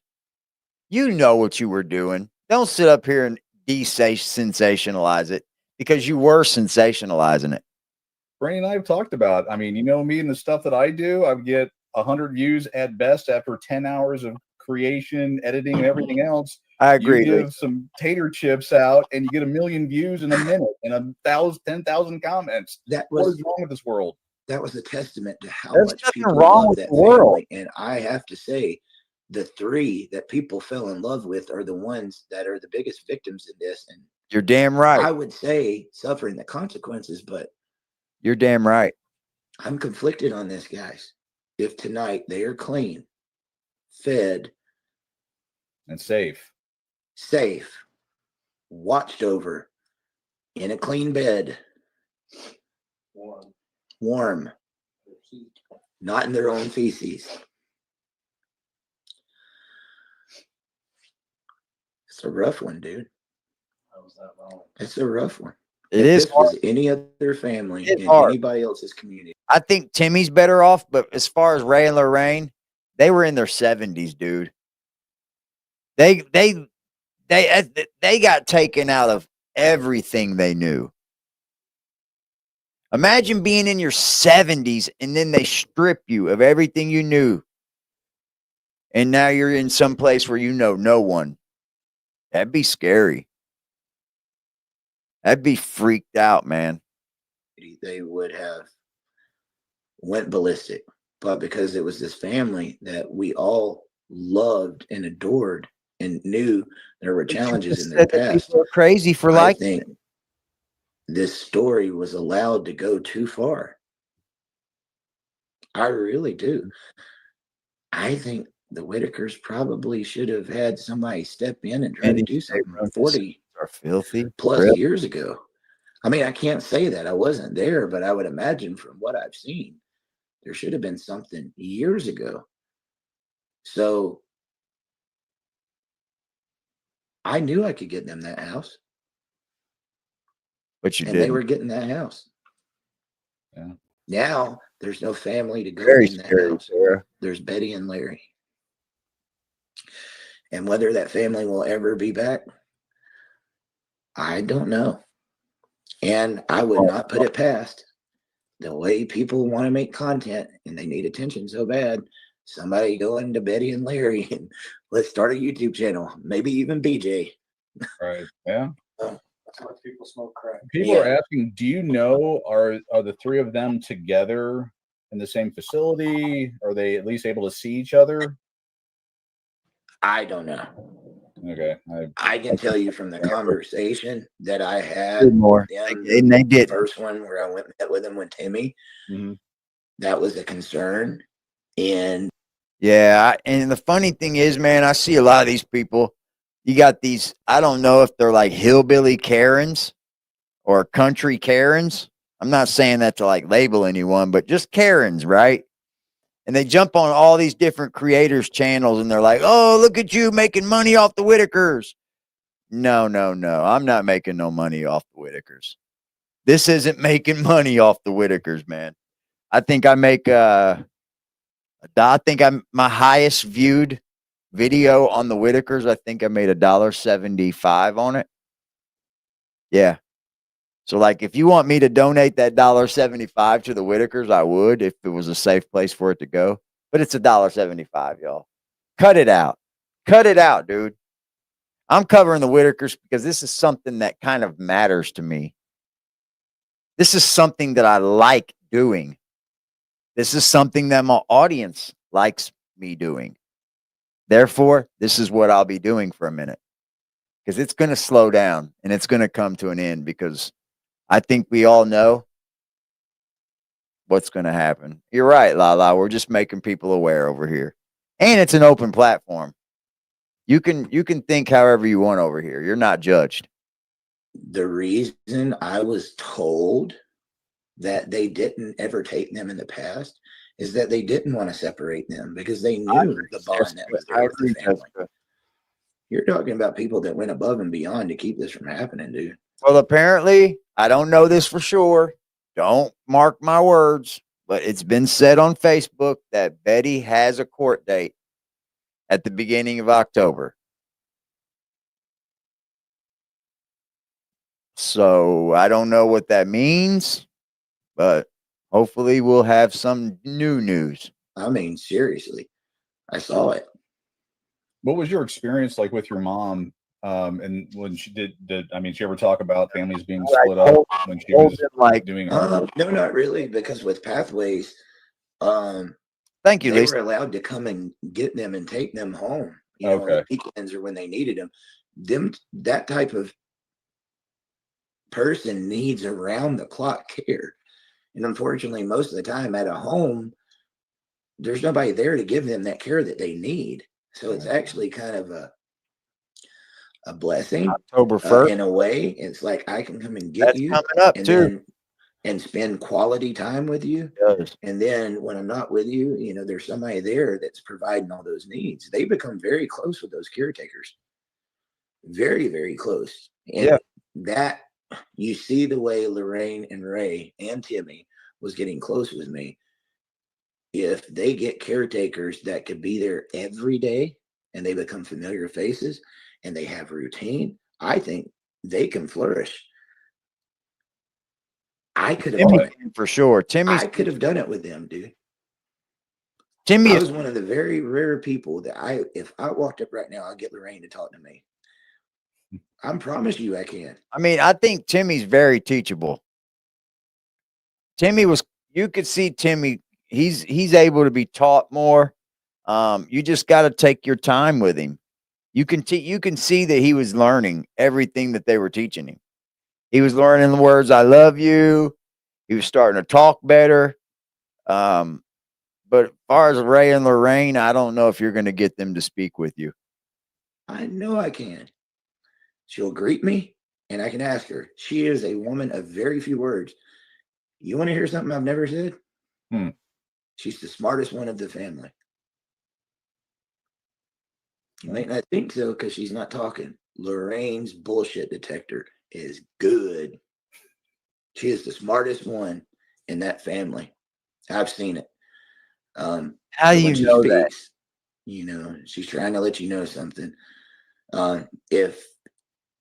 You know what you were doing. Don't sit up here and sensationalize it, because you were sensationalizing it. Brandon and I have talked about. I mean, you know me and the stuff that I do. I get 100 views at best after 10 hours of creation, editing, and everything else. I agree. You give some tater chips out, and you get 1 million views in a minute and 10,000 comments. What is wrong with this world? That was a testament to how There's much nothing people wrong love with that the world. family. And I have to say, the 3 that people fell in love with are the ones that are the biggest victims in this. And you're damn right. I would say suffering the consequences, but you're damn right. I'm conflicted on this, guys. If tonight they are clean, fed, and safe, safe, watched over, in a clean bed, warm, not in their own feces. It's a rough one, dude. It's a rough one. It If is this was any other family It's in hard. anybody else's community, I think Timmy's better off, but as far as Ray and Lorraine, they were in their 70s, dude. They got taken out of everything they knew. Imagine being in your 70s and then they strip you of everything you knew. And now you're in some place where you know no one. That'd be scary. That'd be freaked out, man. they would have went ballistic. But because it was this family that we all loved and adored and knew there were challenges in their past, people are crazy for I like think this story was allowed to go too far. I really do. I think the Whitakers probably should have had somebody step in and try to do something 40 are filthy plus Really? years ago. I mean, I can't say that I wasn't there, but I would imagine from what I've seen, there should have been something years ago. So I knew I could get them that house. But you And did. they were getting that house. Yeah. Now there's no family to go Very in that scary, house. Sarah. There's Betty and Larry. And whether that family will ever be back, I don't know. And I would not put it past the way people want to make content and they need attention so bad. Somebody go into Betty and Larry and let's start a YouTube channel, maybe even BJ. Right. Yeah. That's why people smoke crack. People are asking, do you know, are the three of them together in the same facility? Are they at least able to see each other? I don't know. Okay. I can tell you from the conversation that I had More. with them, And they the did. first one where I went and met with him with Timmy, Mm-hmm. that was a concern. And Yeah. And the funny thing is, man, I see a lot of these people. You got these, I don't know if they're like hillbilly Karens or country Karens. I'm not saying that to like label anyone, but just Karens, right? And they jump on all these different creators' channels and they're like, oh, look at you making money off the Whitakers. No. I'm not making no money off the Whitakers. This isn't making money off the Whitakers, man. I think I make my highest viewed video on the Whitakers. I think I made $1.75 on it. Yeah. So like if you want me to donate that $1.75 to the Whitakers, I would if it was a safe place for it to go. But it's $1.75, y'all. Cut it out. Cut it out, dude. I'm covering the Whitakers because this is something that kind of matters to me. This is something that I like doing. This is something that my audience likes me doing. Therefore, this is what I'll be doing for a minute because it's going to slow down and it's going to come to an end because I think we all know what's going to happen. You're right, Lala. We're just making people aware over here. And it's an open platform. You can think however you want over here. You're not judged. the reason I was told that they didn't ever take them in the past is that they didn't want to separate them because they knew the bond that was there with the family. You're talking about people that went above and beyond to keep this from happening, dude. Well, apparently, I don't know this for sure. Don't mark my words, but it's been said on Facebook that Betty has a court date at the beginning of October. So I don't know what that means, but hopefully we'll have some new news. I mean, seriously, I saw it. What was your experience like with your mom? And when she did I mean, she ever talk about families being split up when she was like doing her? No, not really, because with Pathways, thank you, they Lisa. were allowed to come and get them and take them home, you know, on the weekends or when they needed them. That type of person needs around the clock care. And unfortunately, most of the time at a home, there's nobody there to give them that care that they need. So it's actually kind of a blessing. October 1st. In a way, it's like I can come and get That's you coming up and too. then and spend quality time with you. Yes. And then when I'm not with you, you know, there's somebody there that's providing all those needs. They become very close with those caretakers. Very, very close. And Yeah. that you see the way Lorraine and Ray and Timmy was getting close with me. If they get caretakers that could be there every day and they become familiar faces and they have routine, I think they can flourish. I could have done it for sure. I could have done it with them, dude. Timmy I is was one of the very rare people that if I walked up right now, I'd get Lorraine to talk to me. I promise you I can. I mean, I think Timmy's very teachable. You could see Timmy, he's able to be taught more. You just got to take your time with him. You can see that he was learning everything that they were teaching him. He was learning the words "I love you." He was starting to talk better. But as far as Ray and Lorraine, I don't know if you're going to get them to speak with you. I know I can. She'll greet me and I can ask her. She is a woman of very few words. You want to hear something I've never said? She's the smartest one of the family. You might not think so because she's not talking. Lorraine's bullshit detector is good. She is the smartest one in that family. I've seen it. How do you know that? You know, she's trying to let you know something.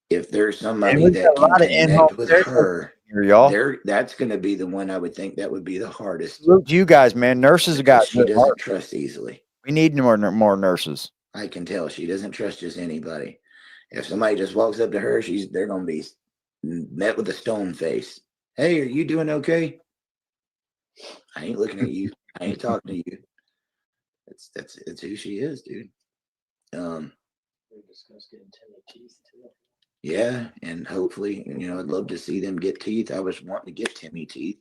If there's somebody that can connect with her, y'all, that's going to be the one I would think that would be the hardest. Look, you guys, man, nurses got. She doesn't trust easily. We need more nurses. I can tell she doesn't trust just anybody. If somebody just walks up to her, they're going to be met with a stone face. Hey, are you doing okay? I ain't looking at you. I ain't talking to you. That's who she is, dude. We're just getting Timmy teeth too. Yeah, and hopefully, you know, I'd love to see them get teeth. I was wanting to get Timmy teeth.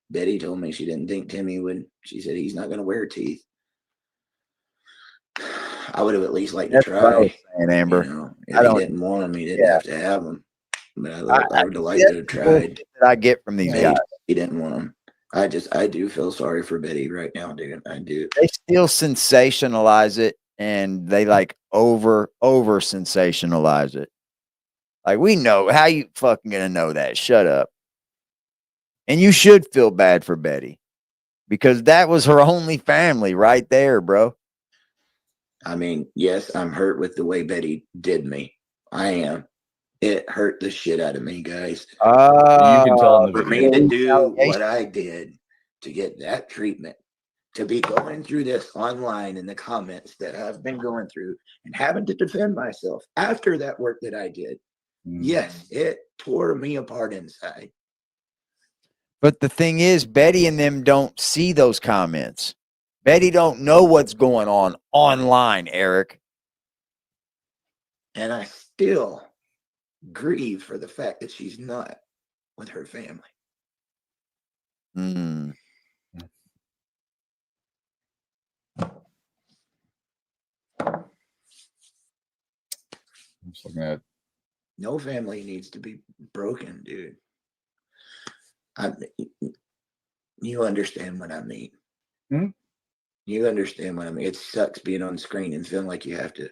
Betty told me she didn't think Timmy would. She said he's not going to wear teeth. I would have at least liked to try. And Amber, you know, if he didn't want them, he didn't have to have them. But I would have liked to have tried. That I get from these guys. He didn't want them. I do feel sorry for Betty right now, dude. I do. They still sensationalize it, and they like over sensationalize it. Like, we know how you fucking gonna know that. Shut up. And you should feel bad for Betty because that was her only family right there, bro. I mean, yes, I'm hurt with the way Betty did me. I am. It hurt the shit out of me, guys. You can tell for me to do what I did to get that treatment, to be going through this online in the comments that I've been going through and having to defend myself after that work that I did. Yes, it tore me apart inside. But the thing is, Betty and them don't see those comments. Betty don't know what's going on online, Eric. And I still grieve for the fact that she's not with her family. Mm. I'm just looking at. No family needs to be broken, dude. You understand what I mean. You understand what I mean. It sucks being on screen and feeling like you have to.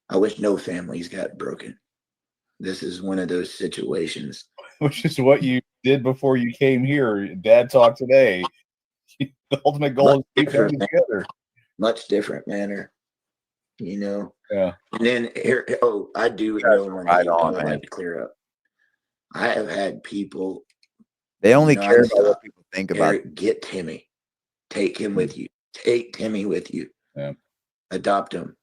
I wish no families got broken. This is one of those situations. Which is what you did before you came here. Dad talk today. The ultimate goal is to keep them together. Much different manner. You know? Yeah. And then here, I do know one thing I would like to clear up. I have had people. They only care about what people think about it. Get Timmy. Take him with you. Take Timmy with you. Yeah. Adopt him.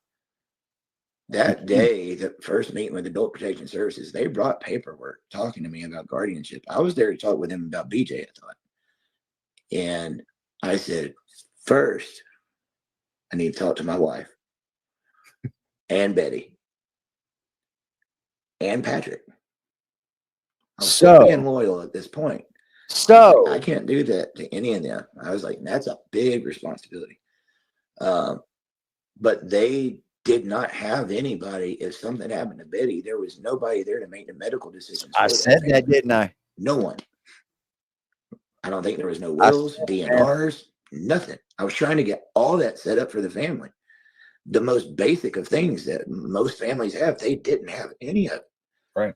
That day, the first meeting with Adult Protection Services, they brought paperwork talking to me about guardianship. I was there to talk with him about BJ, I thought. And I said, first, I need to talk to my wife and Betty and Patrick. I'm still being loyal at this point. So I can't do that to any of them. I was like, that's a big responsibility. But they did not have anybody. If something happened to Betty, there was nobody there to make the medical decisions. I said that, didn't I? No one. I don't think there was no I wills, said DNRs, nothing. I was trying to get all that set up for the family. The most basic of things that most families have, they didn't have any of it. Right.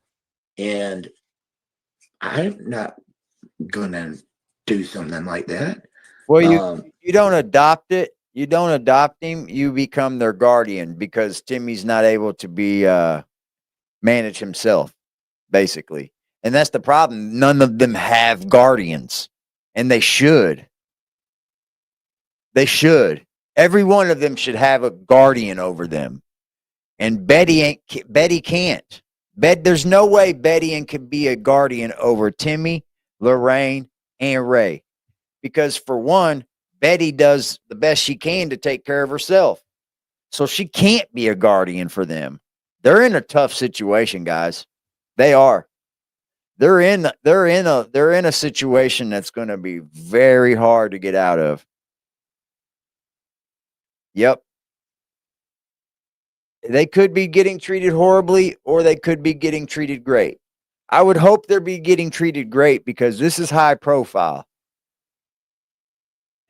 And I'm not gonna do something like that. Well, you don't adopt it. You don't adopt him. You become their guardian because Timmy's not able to be manage himself, basically, and that's the problem. None of them have guardians, and they should. They should. Every one of them should have a guardian over them, and Betty can't. There's no way Betty can be a guardian over Timmy, Lorraine, and Ray. Because for one, Betty does the best she can to take care of herself. So she can't be a guardian for them. They're in a tough situation, guys. They are. They're in a situation that's going to be very hard to get out of. Yep. They could be getting treated horribly or they could be getting treated great. I would hope they'll be getting treated great because this is high profile.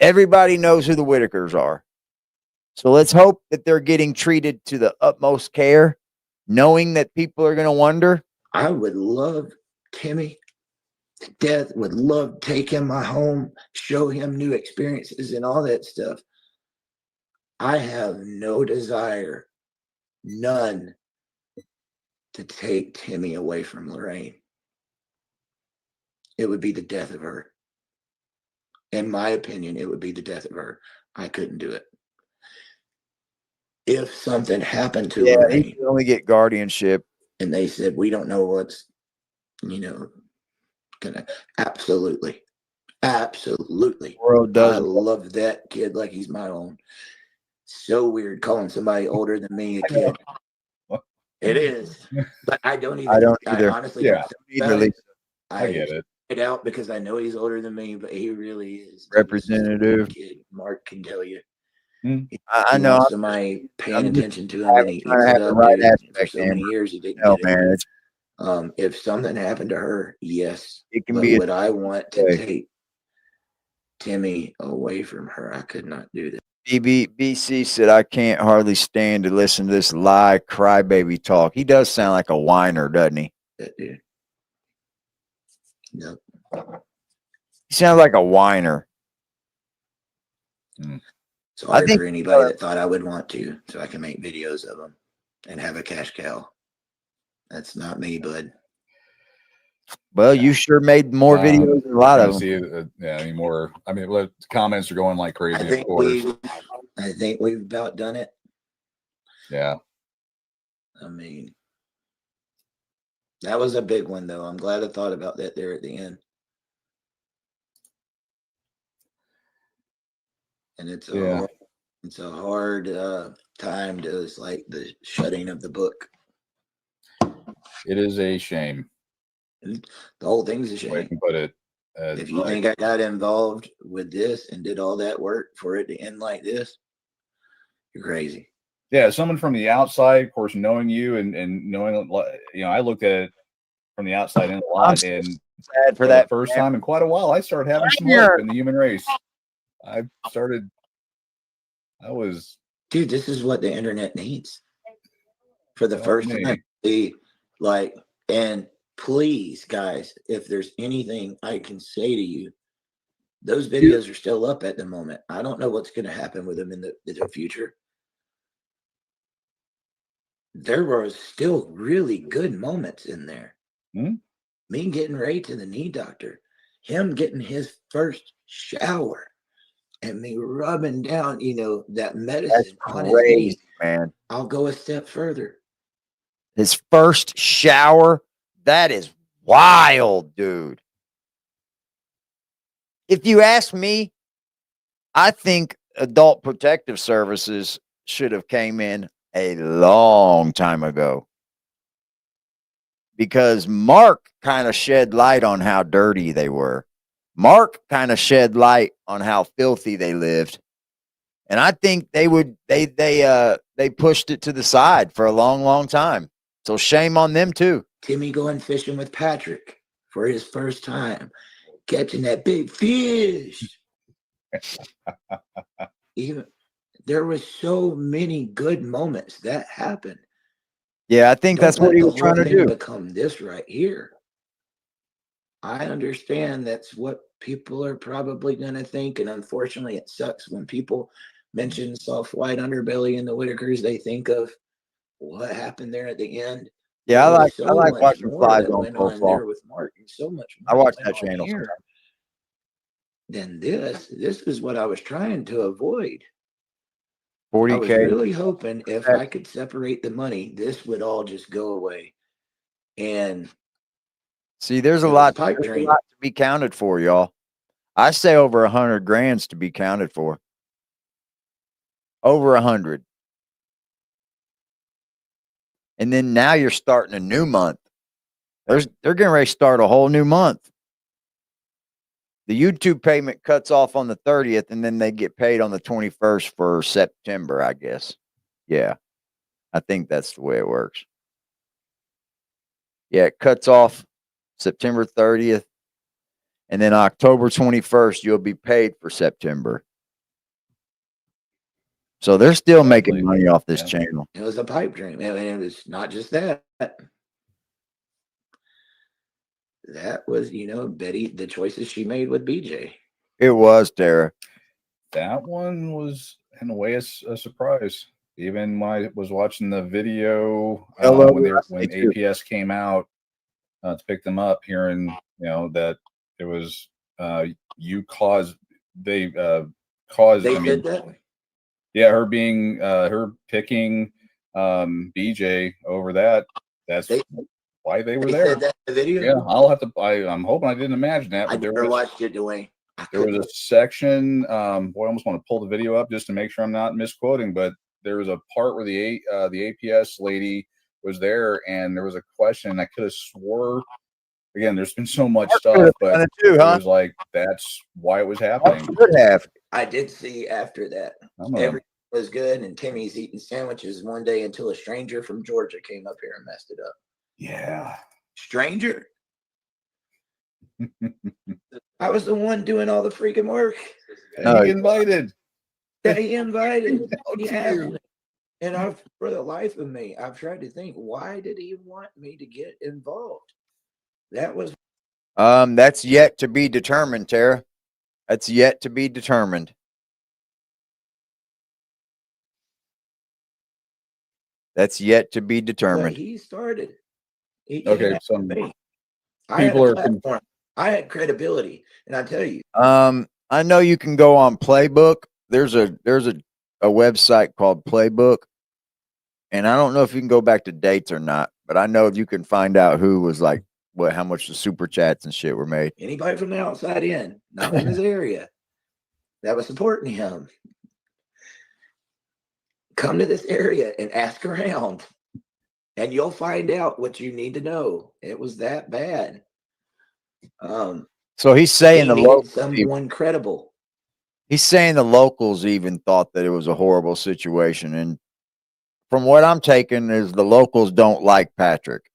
Everybody knows who the Whitakers are. So let's hope that they're getting treated to the utmost care, knowing that people are going to wonder. I would love Timmy to death, would love to take him my home, show him new experiences and all that stuff. I have no desire, none, to take Timmy away from Lorraine. It would be the death of her. In my opinion, it would be the death of her. I couldn't do it. If something happened to Lorraine, he can only get guardianship, and they said we don't know what's, gonna. Absolutely. The world does. I love that kid like he's my own. So weird calling somebody older than me a kid. It is, but I don't either. I honestly don't either. I get it out because I know he's older than me, but he really is. Representative Kid. Mark can tell you. I know somebody paying attention to him, and he had the right aspect for so many years. He didn't get it. Man, if something happened to her, yes, it can be. Would I want to take Timmy away from her? I could not do that. BC said, I can't hardly stand to listen to this lie crybaby talk. He does sound like a whiner, doesn't he? That dude. Nope. He sounds like a whiner. Sorry for anybody that thought I would want to, so I can make videos of them and have a cash cow. That's not me, bud. Well, you sure made more videos than a lot of them. Anymore. I mean, the comments are going like crazy. I think we've about done it. Yeah. I mean, that was a big one, though. I'm glad I thought about that there at the end. And it's a hard time to, it's like the shutting of the book. It is a shame. The whole thing's a shame. I can put it. If you think I got involved with this and did all that work for it to end like this, you're crazy. Yeah, someone from the outside, of course, knowing you and knowing, I looked at it from the outside in a lot, and sad for that the first time in quite a while, I started having some hope in the human race. Dude, this is what the internet needs. For the first time, and please, guys, if there's anything I can say to you, those videos are still up at the moment. I don't know what's going to happen with them in the future. There were still really good moments in there. Me getting Ray to the knee doctor, him getting his first shower, and me rubbing down, that medicine on his knees. Man. I'll go a step further. His first shower, that is wild, dude. If you ask me, I think Adult Protective Services should have came in a long time ago. Because Mark kind of shed light on how dirty they were. Mark kind of shed light on how filthy they lived. And I think they they pushed it to the side for a long, long time. So shame on them too. Timmy going fishing with Patrick for his first time, catching that big fish. Even there were so many good moments that happened. Yeah, I think that's Don't what let he the was trying whole to thing do. become this right here. I understand that's what people are probably going to think, and unfortunately, it sucks when people mention soft white underbelly and the Whitakers. They think of what happened there at the end. Yeah, There I was so like much watching more flies that on went on profile. there with Mark, and so much I more watch went that on channel here. sometimes. Then this is what I was trying to avoid. I 40K. was really hoping if I could separate the money, this would all just go away. And see, there's a it was lot, pipe there's a dream. lot to be counted for, y'all. I say over 100 grand's to be counted for. Over 100. And then now you're starting a new month. They're getting ready to start a whole new month. The YouTube payment cuts off on the 30th, and then they get paid on the 21st for September, I guess. Yeah, I think that's the way it works. Yeah, it cuts off September 30th, and then October 21st, you'll be paid for September. So they're still making money off this channel. It was a pipe dream. And it was not just that. That was, Betty, the choices she made with BJ. It was, Tara. That one was, in a way, a surprise. Even when I was watching the video when APS came out to pick them up, hearing that it was you caused they caused. They I mean, said that. Yeah, her being her picking BJ over that. That's why they were there. Said that in the video. Yeah, I'll have to. I'm hoping I didn't imagine that. I But never watched it, Dwayne. There was a section. Boy, I almost want to pull the video up just to make sure I'm not misquoting. But there was a part where the APS lady was there, and there was a question. I could have swore. Again, there's been so much stuff, but it was like that's why it was happening. Could have. I did see after that. Everything was good, and Timmy's eating sandwiches one day until a stranger from Georgia came up here and messed it up. Yeah. Stranger? I was the one doing all the freaking work. He invited. Yeah, he invited. And for the life of me, I've tried to think, why did he want me to get involved? That was that's yet to be determined, Tara. That's yet to be determined. That's yet to be determined. But he started. Okay, some people are. I had credibility, and I tell you. I know you can go on Playbook. There's a website called Playbook, and I don't know if you can go back to dates or not, but I know you can find out who was like how much the super chats and shit were made. Anybody from the outside in, not from his area, that was supporting him. Come to this area and ask around, and you'll find out what you need to know. It was that bad. So he's saying the locals, someone credible. He's saying the locals even thought that it was a horrible situation, and from what I'm taking is the locals don't like Patrick.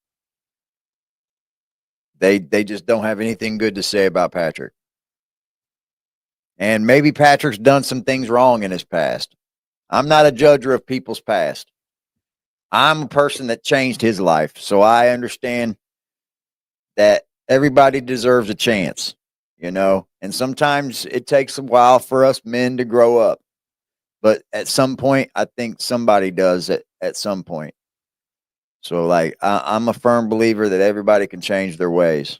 They just don't have anything good to say about Patrick. And maybe Patrick's done some things wrong in his past. I'm not a judger of people's past. I'm a person that changed his life. So I understand that everybody deserves a chance, and sometimes it takes a while for us men to grow up. But at some point, I think somebody does it at some point. So like, I'm a firm believer that everybody can change their ways.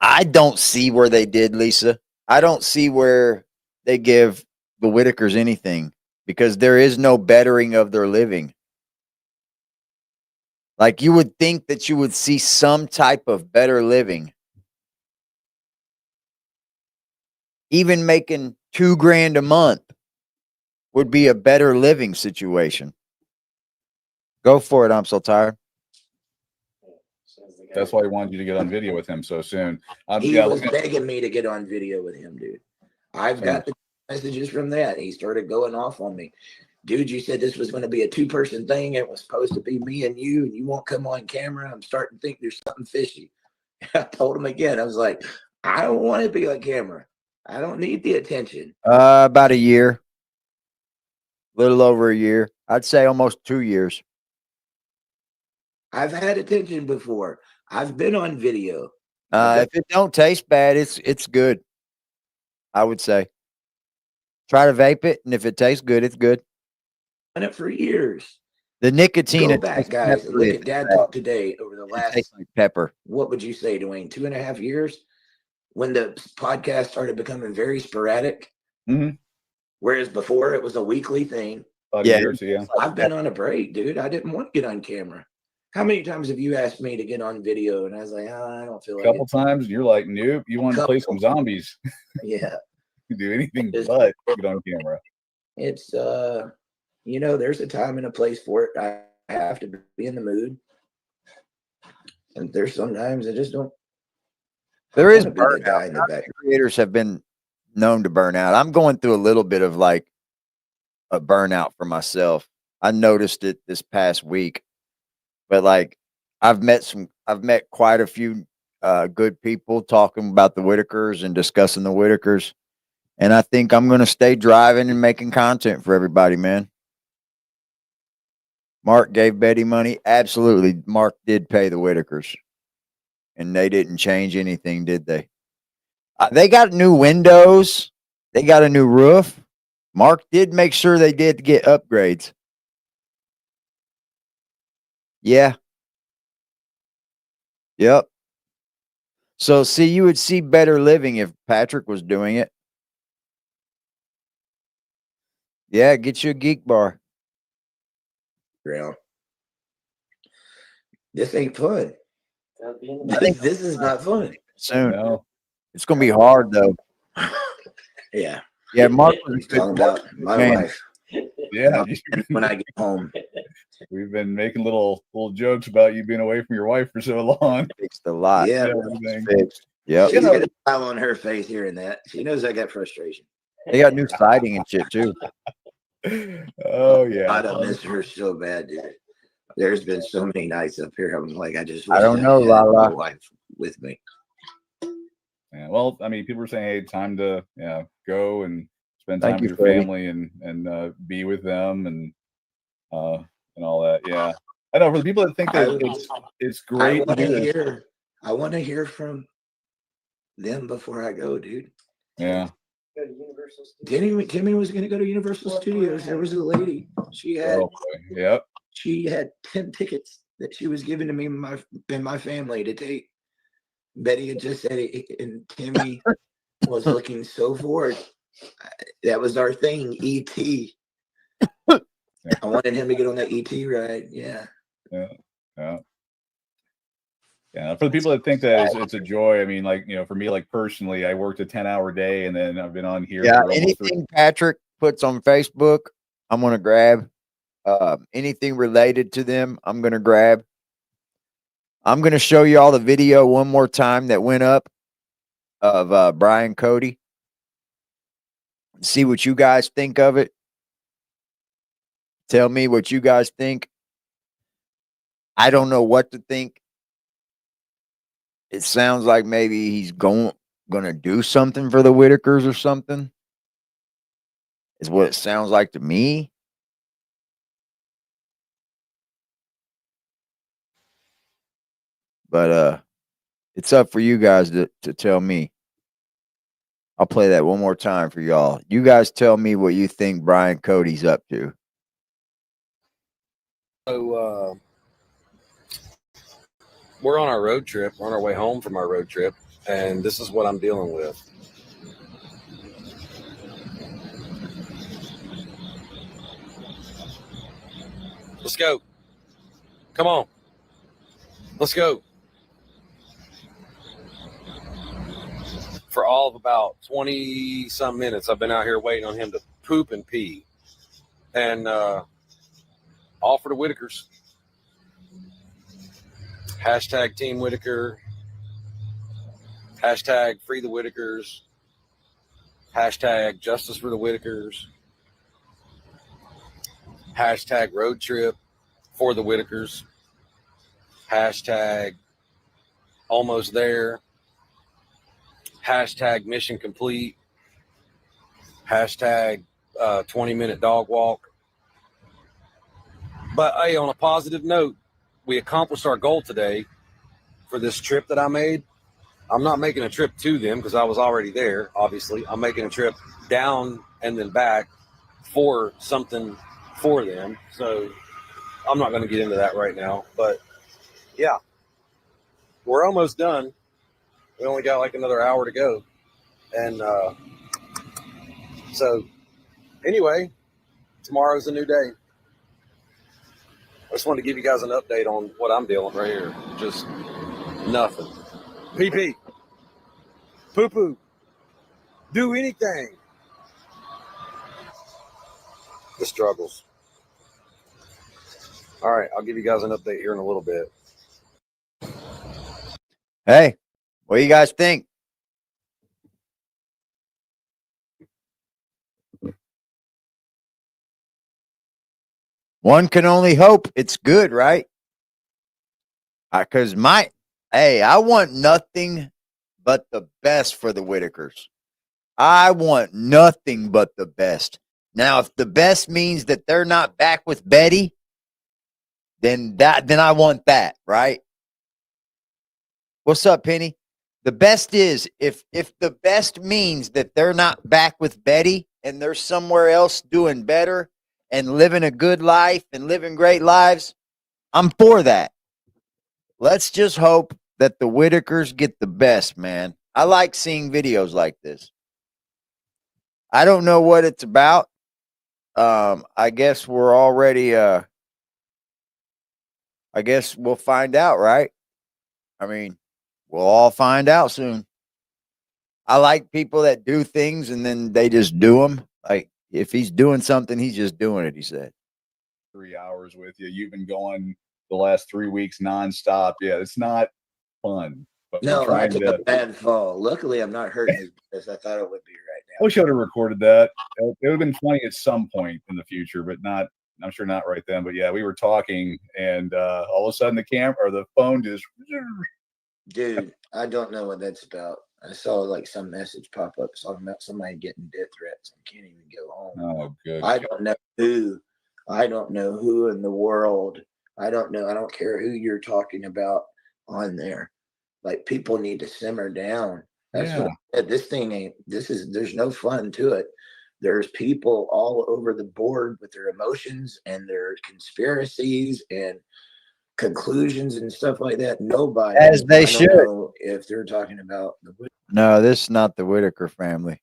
I don't see where they did, Lisa. I don't see where they give the Whitakers anything because there is no bettering of their living. Like you would think that you would see some type of better living. Even making $2,000 a month would be a better living situation. Go for it. I'm so tired. That's why he wanted you to get on video with him so soon. He was begging me to get on video with him, dude. I've got the messages from that. He started going off on me. Dude, you said this was going to be a 2-person thing. It was supposed to be me and you won't come on camera. I'm starting to think there's something fishy. I told him again, I was like, I don't want to be on camera. I don't need the attention. About a year. Little over a year. I'd say almost 2 years. I've had attention before. I've been on video. If it don't taste bad, it's good. I would say. Try to vape it, and if it tastes good, it's good. Done it for years. The nicotine. Go back, guys, and look at Dad Talk Today over the last, like pepper. What would you say, Dwayne, 2.5 years? When the podcast started becoming very sporadic. Mm-hmm. Whereas before it was a weekly thing. Yeah. I've been on a break, dude. I didn't want to get on camera. How many times have you asked me to get on video? And I was like, I don't feel like it. A couple times. You're like, nope. You want to play some zombies. Yeah. You do anything but get on camera. It's, there's a time and a place for it. I have to be in the mood. And there's sometimes I just don't. There is burnout. Creators have been known to burn out. I'm going through a little bit of like a burnout for myself. I noticed it this past week, but like I've met quite a few good people talking about the Whitakers and discussing the Whitakers. And I think I'm going to stay driving and making content for everybody, man. Mark gave Betty money. Absolutely. Mark did pay the Whitakers. And they didn't change anything, did they? They got new windows. They got a new roof. Mark did make sure they did get upgrades. Yeah. Yep. So, see, you would see better living if Patrick was doing it. Yeah, get you a geek bar. This ain't fun. This is not fun. Soon. No. It's going to be hard, though. Yeah. Yeah, Mark was talking about my wife. Yeah. When I get home. We've been making little jokes about you being away from your wife for so long. Fixed a lot. Yeah. Yep. She's got a smile on her face hearing that. She knows I got frustration. They got new siding and shit, too. Oh, yeah. I miss her so bad, dude. There's been so many nights up here. I'm like, I just wish I don't know, had Lala. my wife with me. Yeah, well, I mean, people are saying, hey, time to go and spend time with your family and be with them and all that. Yeah, I know for the people that think that it's great. I want to hear from them before I go, dude. Yeah. Timmy was going to go to Universal Studios. There was a lady. She had. Yep. She had 10 tickets that she was giving to me and my family to take. Betty had just said it, and Timmy was looking so forward. That was our thing, E.T. I wanted him to get on that E.T. ride. Yeah. Yeah. For the people that think that it's a joy, I mean, like, for me, like personally, I worked a 10-hour day and then I've been on here. Yeah. Anything Patrick puts on Facebook, I'm going to grab. Anything related to them, I'm going to grab. I'm going to show you all the video one more time that went up of Brian Cody. See what you guys think of it. Tell me what you guys think. I don't know what to think. It sounds like maybe he's going to do something for the Whitakers or something. Is what it sounds like to me. But it's up for you guys to tell me. I'll play that one more time for y'all. You guys tell me what you think Brian Cody's up to. So we're on our road trip. We're on our way home from our road trip, and this is what I'm dealing with. Let's go. Come on. Let's go. For all of about 20 some minutes, I've been out here waiting on him to poop and pee. And all for the Whitakers. Hashtag Team Whitaker. Hashtag Free the Whitakers. Hashtag justice for the Whitakers. Hashtag road trip for the Whitakers. Hashtag almost there. Hashtag mission complete. Hashtag 20-minute dog walk. But hey, on a positive note, we accomplished our goal today for this trip that I made. I'm not making a trip to them because I was already there, obviously. I'm making a trip down and then back for something for them. So I'm not going to get into that right now. But yeah, we're almost done. We only got like another hour to go. And so anyway, tomorrow's a new day. I just wanted to give you guys an update on what I'm dealing right here. Just nothing. PP. Poo-poo. Do anything. The struggles. All right, I'll give you guys an update here in a little bit. Hey, what do you guys think? One can only hope it's good, right? Because I want nothing but the best for the Whitakers. I want nothing but the best. Now, if the best means that they're not back with Betty, then I want that, right? What's up, Penny? The best is if the best means that they're not back with Betty and they're somewhere else doing better and living a good life and living great lives, I'm for that. Let's just hope that the Whitakers get the best, man. I like seeing videos like this. I don't know what it's about. I guess we're already I guess we'll find out, right? I mean, we'll all find out soon. I like people that do things and then they just do them. Like if he's doing something, he's just doing it, he said. 3 hours with you. You've been going the last 3 weeks nonstop. Yeah, it's not fun. But No, I took a bad fall. Luckily, I'm not hurting as bad as I thought it would be right I now. wish I would have recorded that. It would have been funny at some point in the future, but not. I'm sure not right then. But yeah, we were talking, and all of a sudden the phone just. Dude, I don't know what that's about. I saw like some message pop up talking about somebody getting death threats and can't even go home. Oh, good. I don't know who. I don't know who in the world. I don't know. I don't care who you're talking about on there. Like people need to simmer down. That's what I said. This thing ain't. There's no fun to it. There's people all over the board with their emotions and their conspiracies and conclusions and stuff like that. Nobody, As they should. know if they're talking about the. No, this is not the Whitaker family.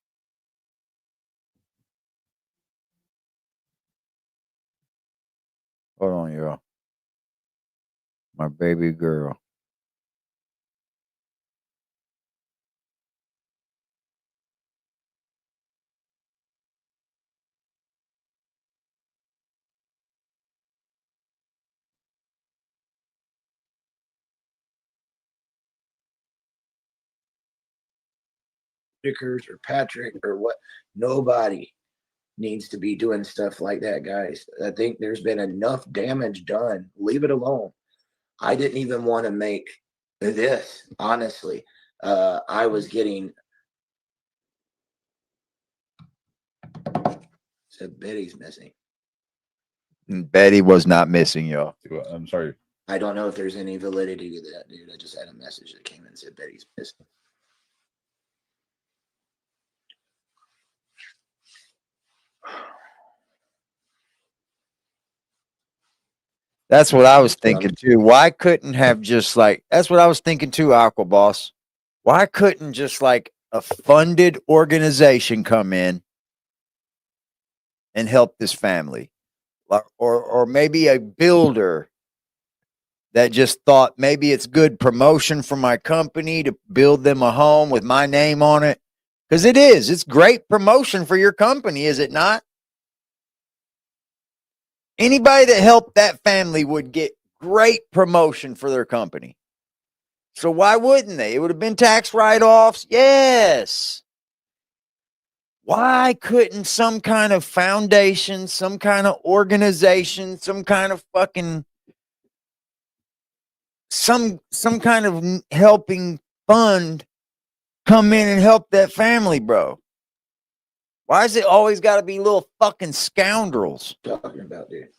Hold on, y'all. My baby girl. Whitakers or Patrick or what? Nobody needs to be doing stuff like that, guys. I think there's been enough damage done. Leave it alone. I didn't even want to make this, honestly. I was getting. So Betty's missing. Betty was not missing, y'all. I'm sorry. I don't know if there's any validity to that, dude. I just had a message that came in and said Betty's missing. That's what I was thinking too. Why couldn't have just like, that's what I was thinking too, Aqua Boss. Why couldn't just like a funded organization come in and help this family? Or maybe a builder that just thought maybe it's good promotion for my company to build them a home with my name on it. Because it is. It's great promotion for your company, is it not? Anybody that helped that family would get great promotion for their company. So why wouldn't they? It would have been tax write-offs. Yes. Why couldn't some kind of foundation, some kind of organization, some kind of fucking some kind of helping fund come in and help that family, bro? Why is it always got to be little fucking scoundrels? Talking about, dude.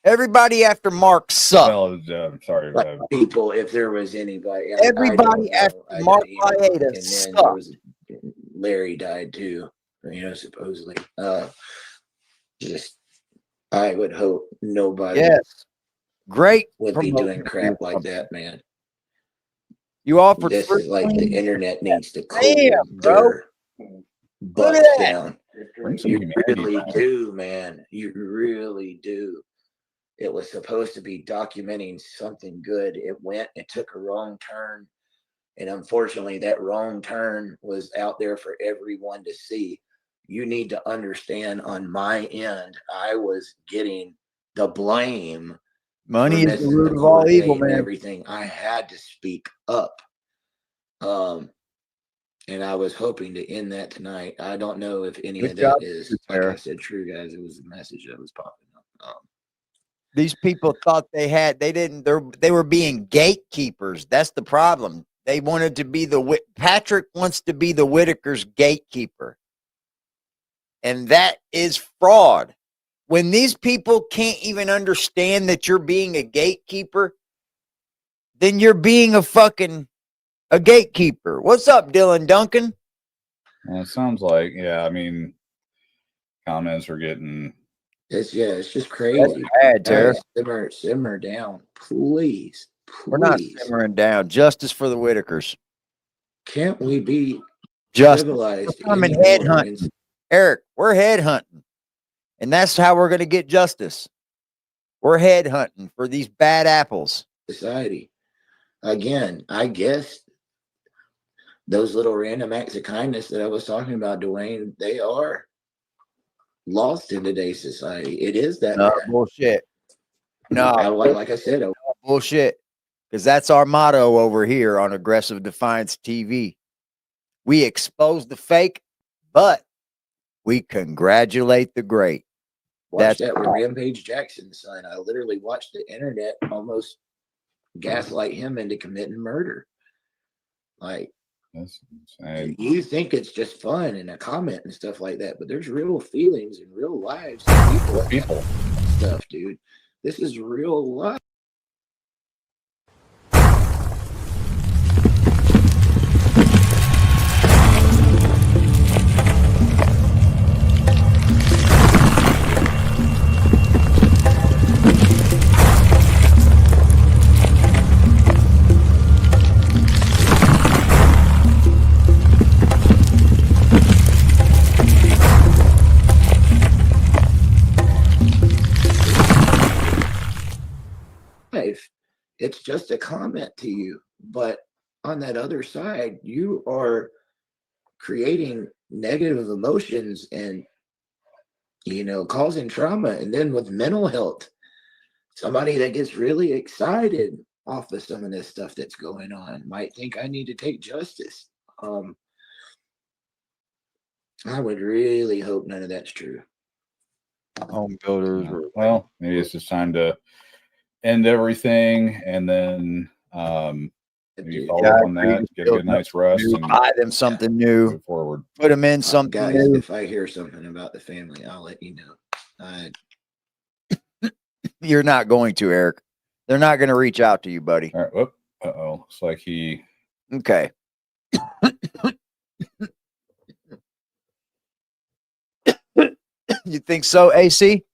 Everybody after Mark sucked. Well, sorry. Like people, if there was anybody, Everybody after Mark Lighten and then there sucked. was Larry died too, supposedly. Just I would hope nobody Yes. Great. would be doing crap like that, man. You offered This is like the internet needs to cool Damn, bro. their butts that. down. Bring some You humanity really back. do, man. You really do. It was supposed to be documenting something good. It took a wrong turn. And unfortunately, that wrong turn was out there for everyone to see. You need to understand on my end, I was getting the blame. Money for is the missing root of all court evil, date and man. everything. I had to speak up. And I was hoping to end that tonight. I don't know if any Good of job, that is, like Sarah. I said, true, guys. It was a message that was popping up. These people thought they were being gatekeepers. That's the problem. They wanted to be Patrick wants to be the Whitaker's gatekeeper. And that is fraud. When these people can't even understand that you're being a gatekeeper, then you're being a gatekeeper. What's up, Dylan Duncan? Well, it sounds like, I mean, comments are getting. It's just crazy. Bad, Tara. Simmer down, please. We're not simmering down. Justice for the Whitakers. Can't we be Justice. civilized? We're coming headhunting. Eric, we're headhunting. And that's how we're going to get justice. We're headhunting for these bad apples. Society. Again, I guess those little random acts of kindness that I was talking about, Dwayne, they are lost in today's society. It is that. No, bullshit. No, like I said, bullshit. Because that's our motto over here on Aggressive Defiance TV. We expose the fake, but we congratulate the great. Watched that with Rampage Jackson's son. I literally watched the internet almost gaslight him into committing murder. Like, you think it's just fun and a comment and stuff like that, but there's real feelings and real lives and people stuff, dude. This is real life. It's just a comment to you, but on that other side, you are creating negative emotions and causing trauma. And then with mental health, somebody that gets really excited off of some of this stuff that's going on might think I need to take justice. I would really hope none of that's true. Home builders. Well, maybe it's just time to end everything, and then maybe follow up on that, get a good night's rest, and buy them something new, move forward. put them in something guys, new. if I hear something about the family, I'll let you know. You're not going to, Eric. They're not going to reach out to you, buddy. All right. Whoop. Uh-oh. Looks like he. Okay. You think so, AC?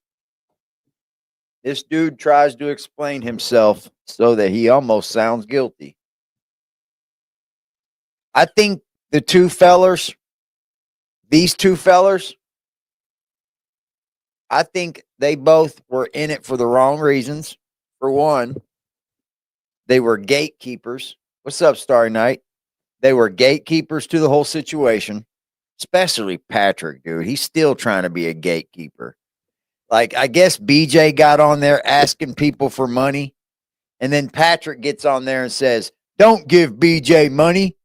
This dude tries to explain himself so that he almost sounds guilty. I think these two fellers, I think they both were in it for the wrong reasons. For one, they were gatekeepers. What's up, Starry Night? They were gatekeepers to the whole situation, especially Patrick, dude. He's still trying to be a gatekeeper. Like, I guess BJ got on there asking people for money, and then Patrick gets on there and says, "Don't give BJ money."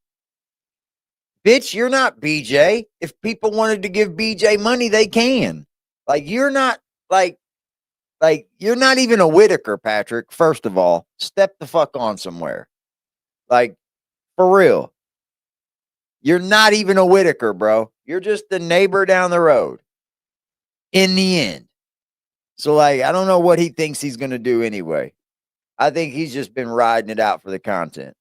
Bitch, you're not BJ. If people wanted to give BJ money, they can. Like, you're not like you're not even a Whitaker, Patrick. First of all, step the fuck on somewhere. Like, for real. You're not even a Whitaker, bro. You're just the neighbor down the road. In the end. So, like, I don't know what he thinks he's gonna do anyway. I think he's just been riding it out for the content.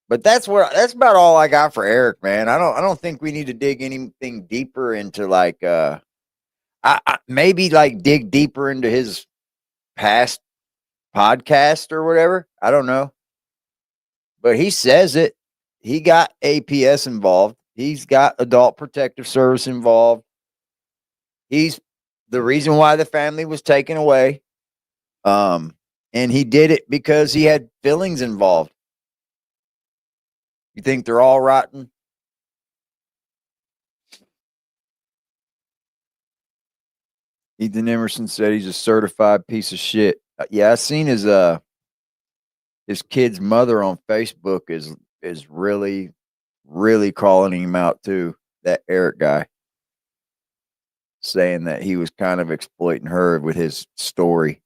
But that's about all I got for Eric, man. I don't think we need to dig anything deeper into like maybe like dig deeper into his past podcast or whatever. I don't know. But he says it. He got APS involved. He's got Adult Protective Service involved. He's the reason why the family was taken away. And he did it because he had feelings involved. You think they're all rotten? Ethan Emerson said he's a certified piece of shit. Yeah, I seen his kid's mother on Facebook is really, really calling him out too. That Eric guy, saying that he was kind of exploiting her with his story.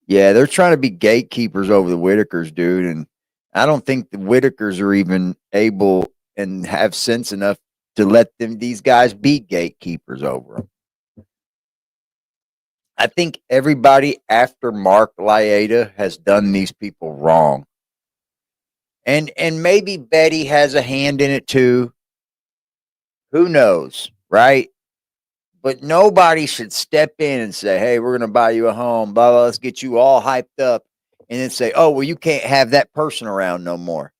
Yeah, they're trying to be gatekeepers over the Whitakers, dude. And I don't think the Whitakers are even able and have sense enough to let these guys be gatekeepers over them. I think everybody after Mark Lighten has done these people wrong. And maybe Betty has a hand in it too. Who knows, right? But nobody should step in and say, hey, we're going to buy you a home, blah, blah, let's get you all hyped up, and then say, oh, well, you can't have that person around no more.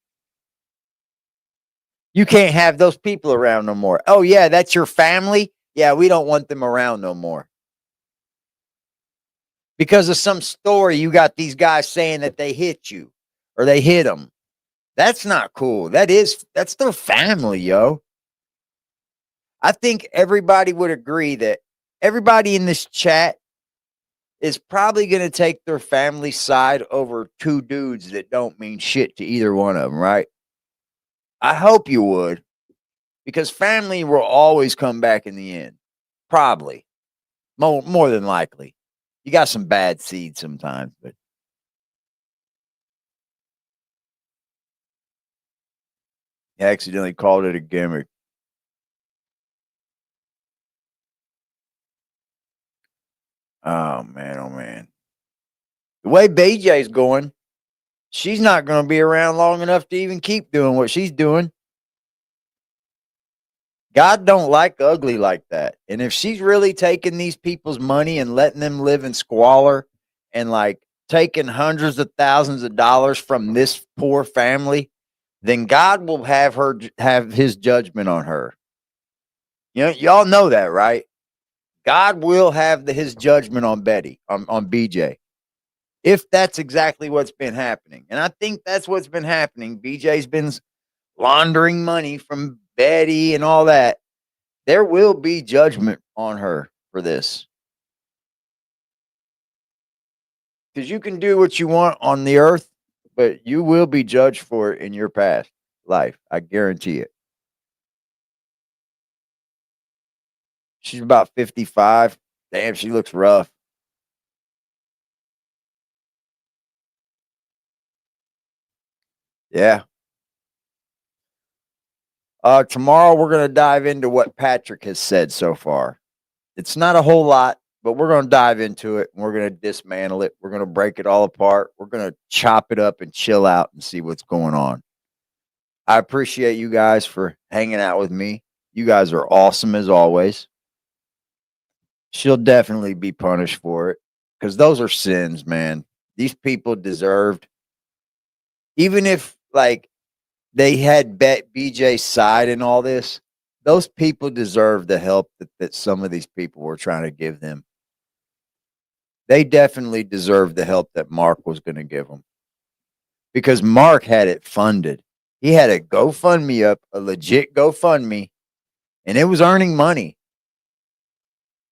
You can't have those people around no more. Oh, yeah, that's your family? Yeah, we don't want them around no more. Because of some story, you got these guys saying that they hit you or they hit them. That's not cool. That's their family, yo. I think everybody would agree that everybody in this chat is probably going to take their family side over two dudes that don't mean shit to either one of them, right? I hope you would, because family will always come back in the end. Probably. More than likely. You got some bad seed sometimes, but he accidentally called it a gimmick. Oh, man, oh, man. The way BJ's going, she's not going to be around long enough to even keep doing what she's doing. God don't like ugly like that. And if she's really taking these people's money and letting them live in squalor and like taking hundreds of thousands of dollars from this poor family, then God will have his judgment on her. You know, y'all know that, right? God will have his judgment on Betty, on BJ. If that's exactly what's been happening. And I think that's what's been happening. BJ's been laundering money from Betty and all that. There will be judgment on her for this. Because you can do what you want on the earth, but you will be judged for it in your past life. I guarantee it. She's about 55. Damn, she looks rough. Yeah. Tomorrow we're going to dive into what Patrick has said so far. It's not a whole lot, but we're going to dive into it and we're going to dismantle it. We're going to break it all apart. We're going to chop it up and chill out and see what's going on. I appreciate you guys for hanging out with me. You guys are awesome as always. She'll definitely be punished for it because those are sins, man. These people deserved, even if like they had bet BJ's side in all this, those people deserve the help that some of these people were trying to give them. They definitely deserve the help that Mark was going to give them because Mark had it funded. He had a GoFundMe up, a legit GoFundMe, and it was earning money.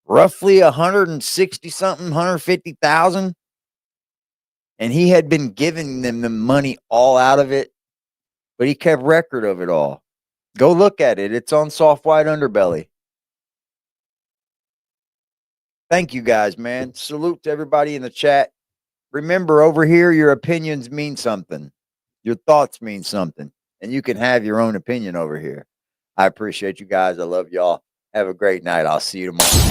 Roughly 160 something, 150,000. And he had been giving them the money all out of it, but he kept record of it all. Go look at it. It's on Soft White Underbelly. Thank you guys, man. Salute to everybody in the chat. Remember, over here, your opinions mean something. Your thoughts mean something. And you can have your own opinion over here. I appreciate you guys. I love y'all. Have a great night. I'll see you tomorrow.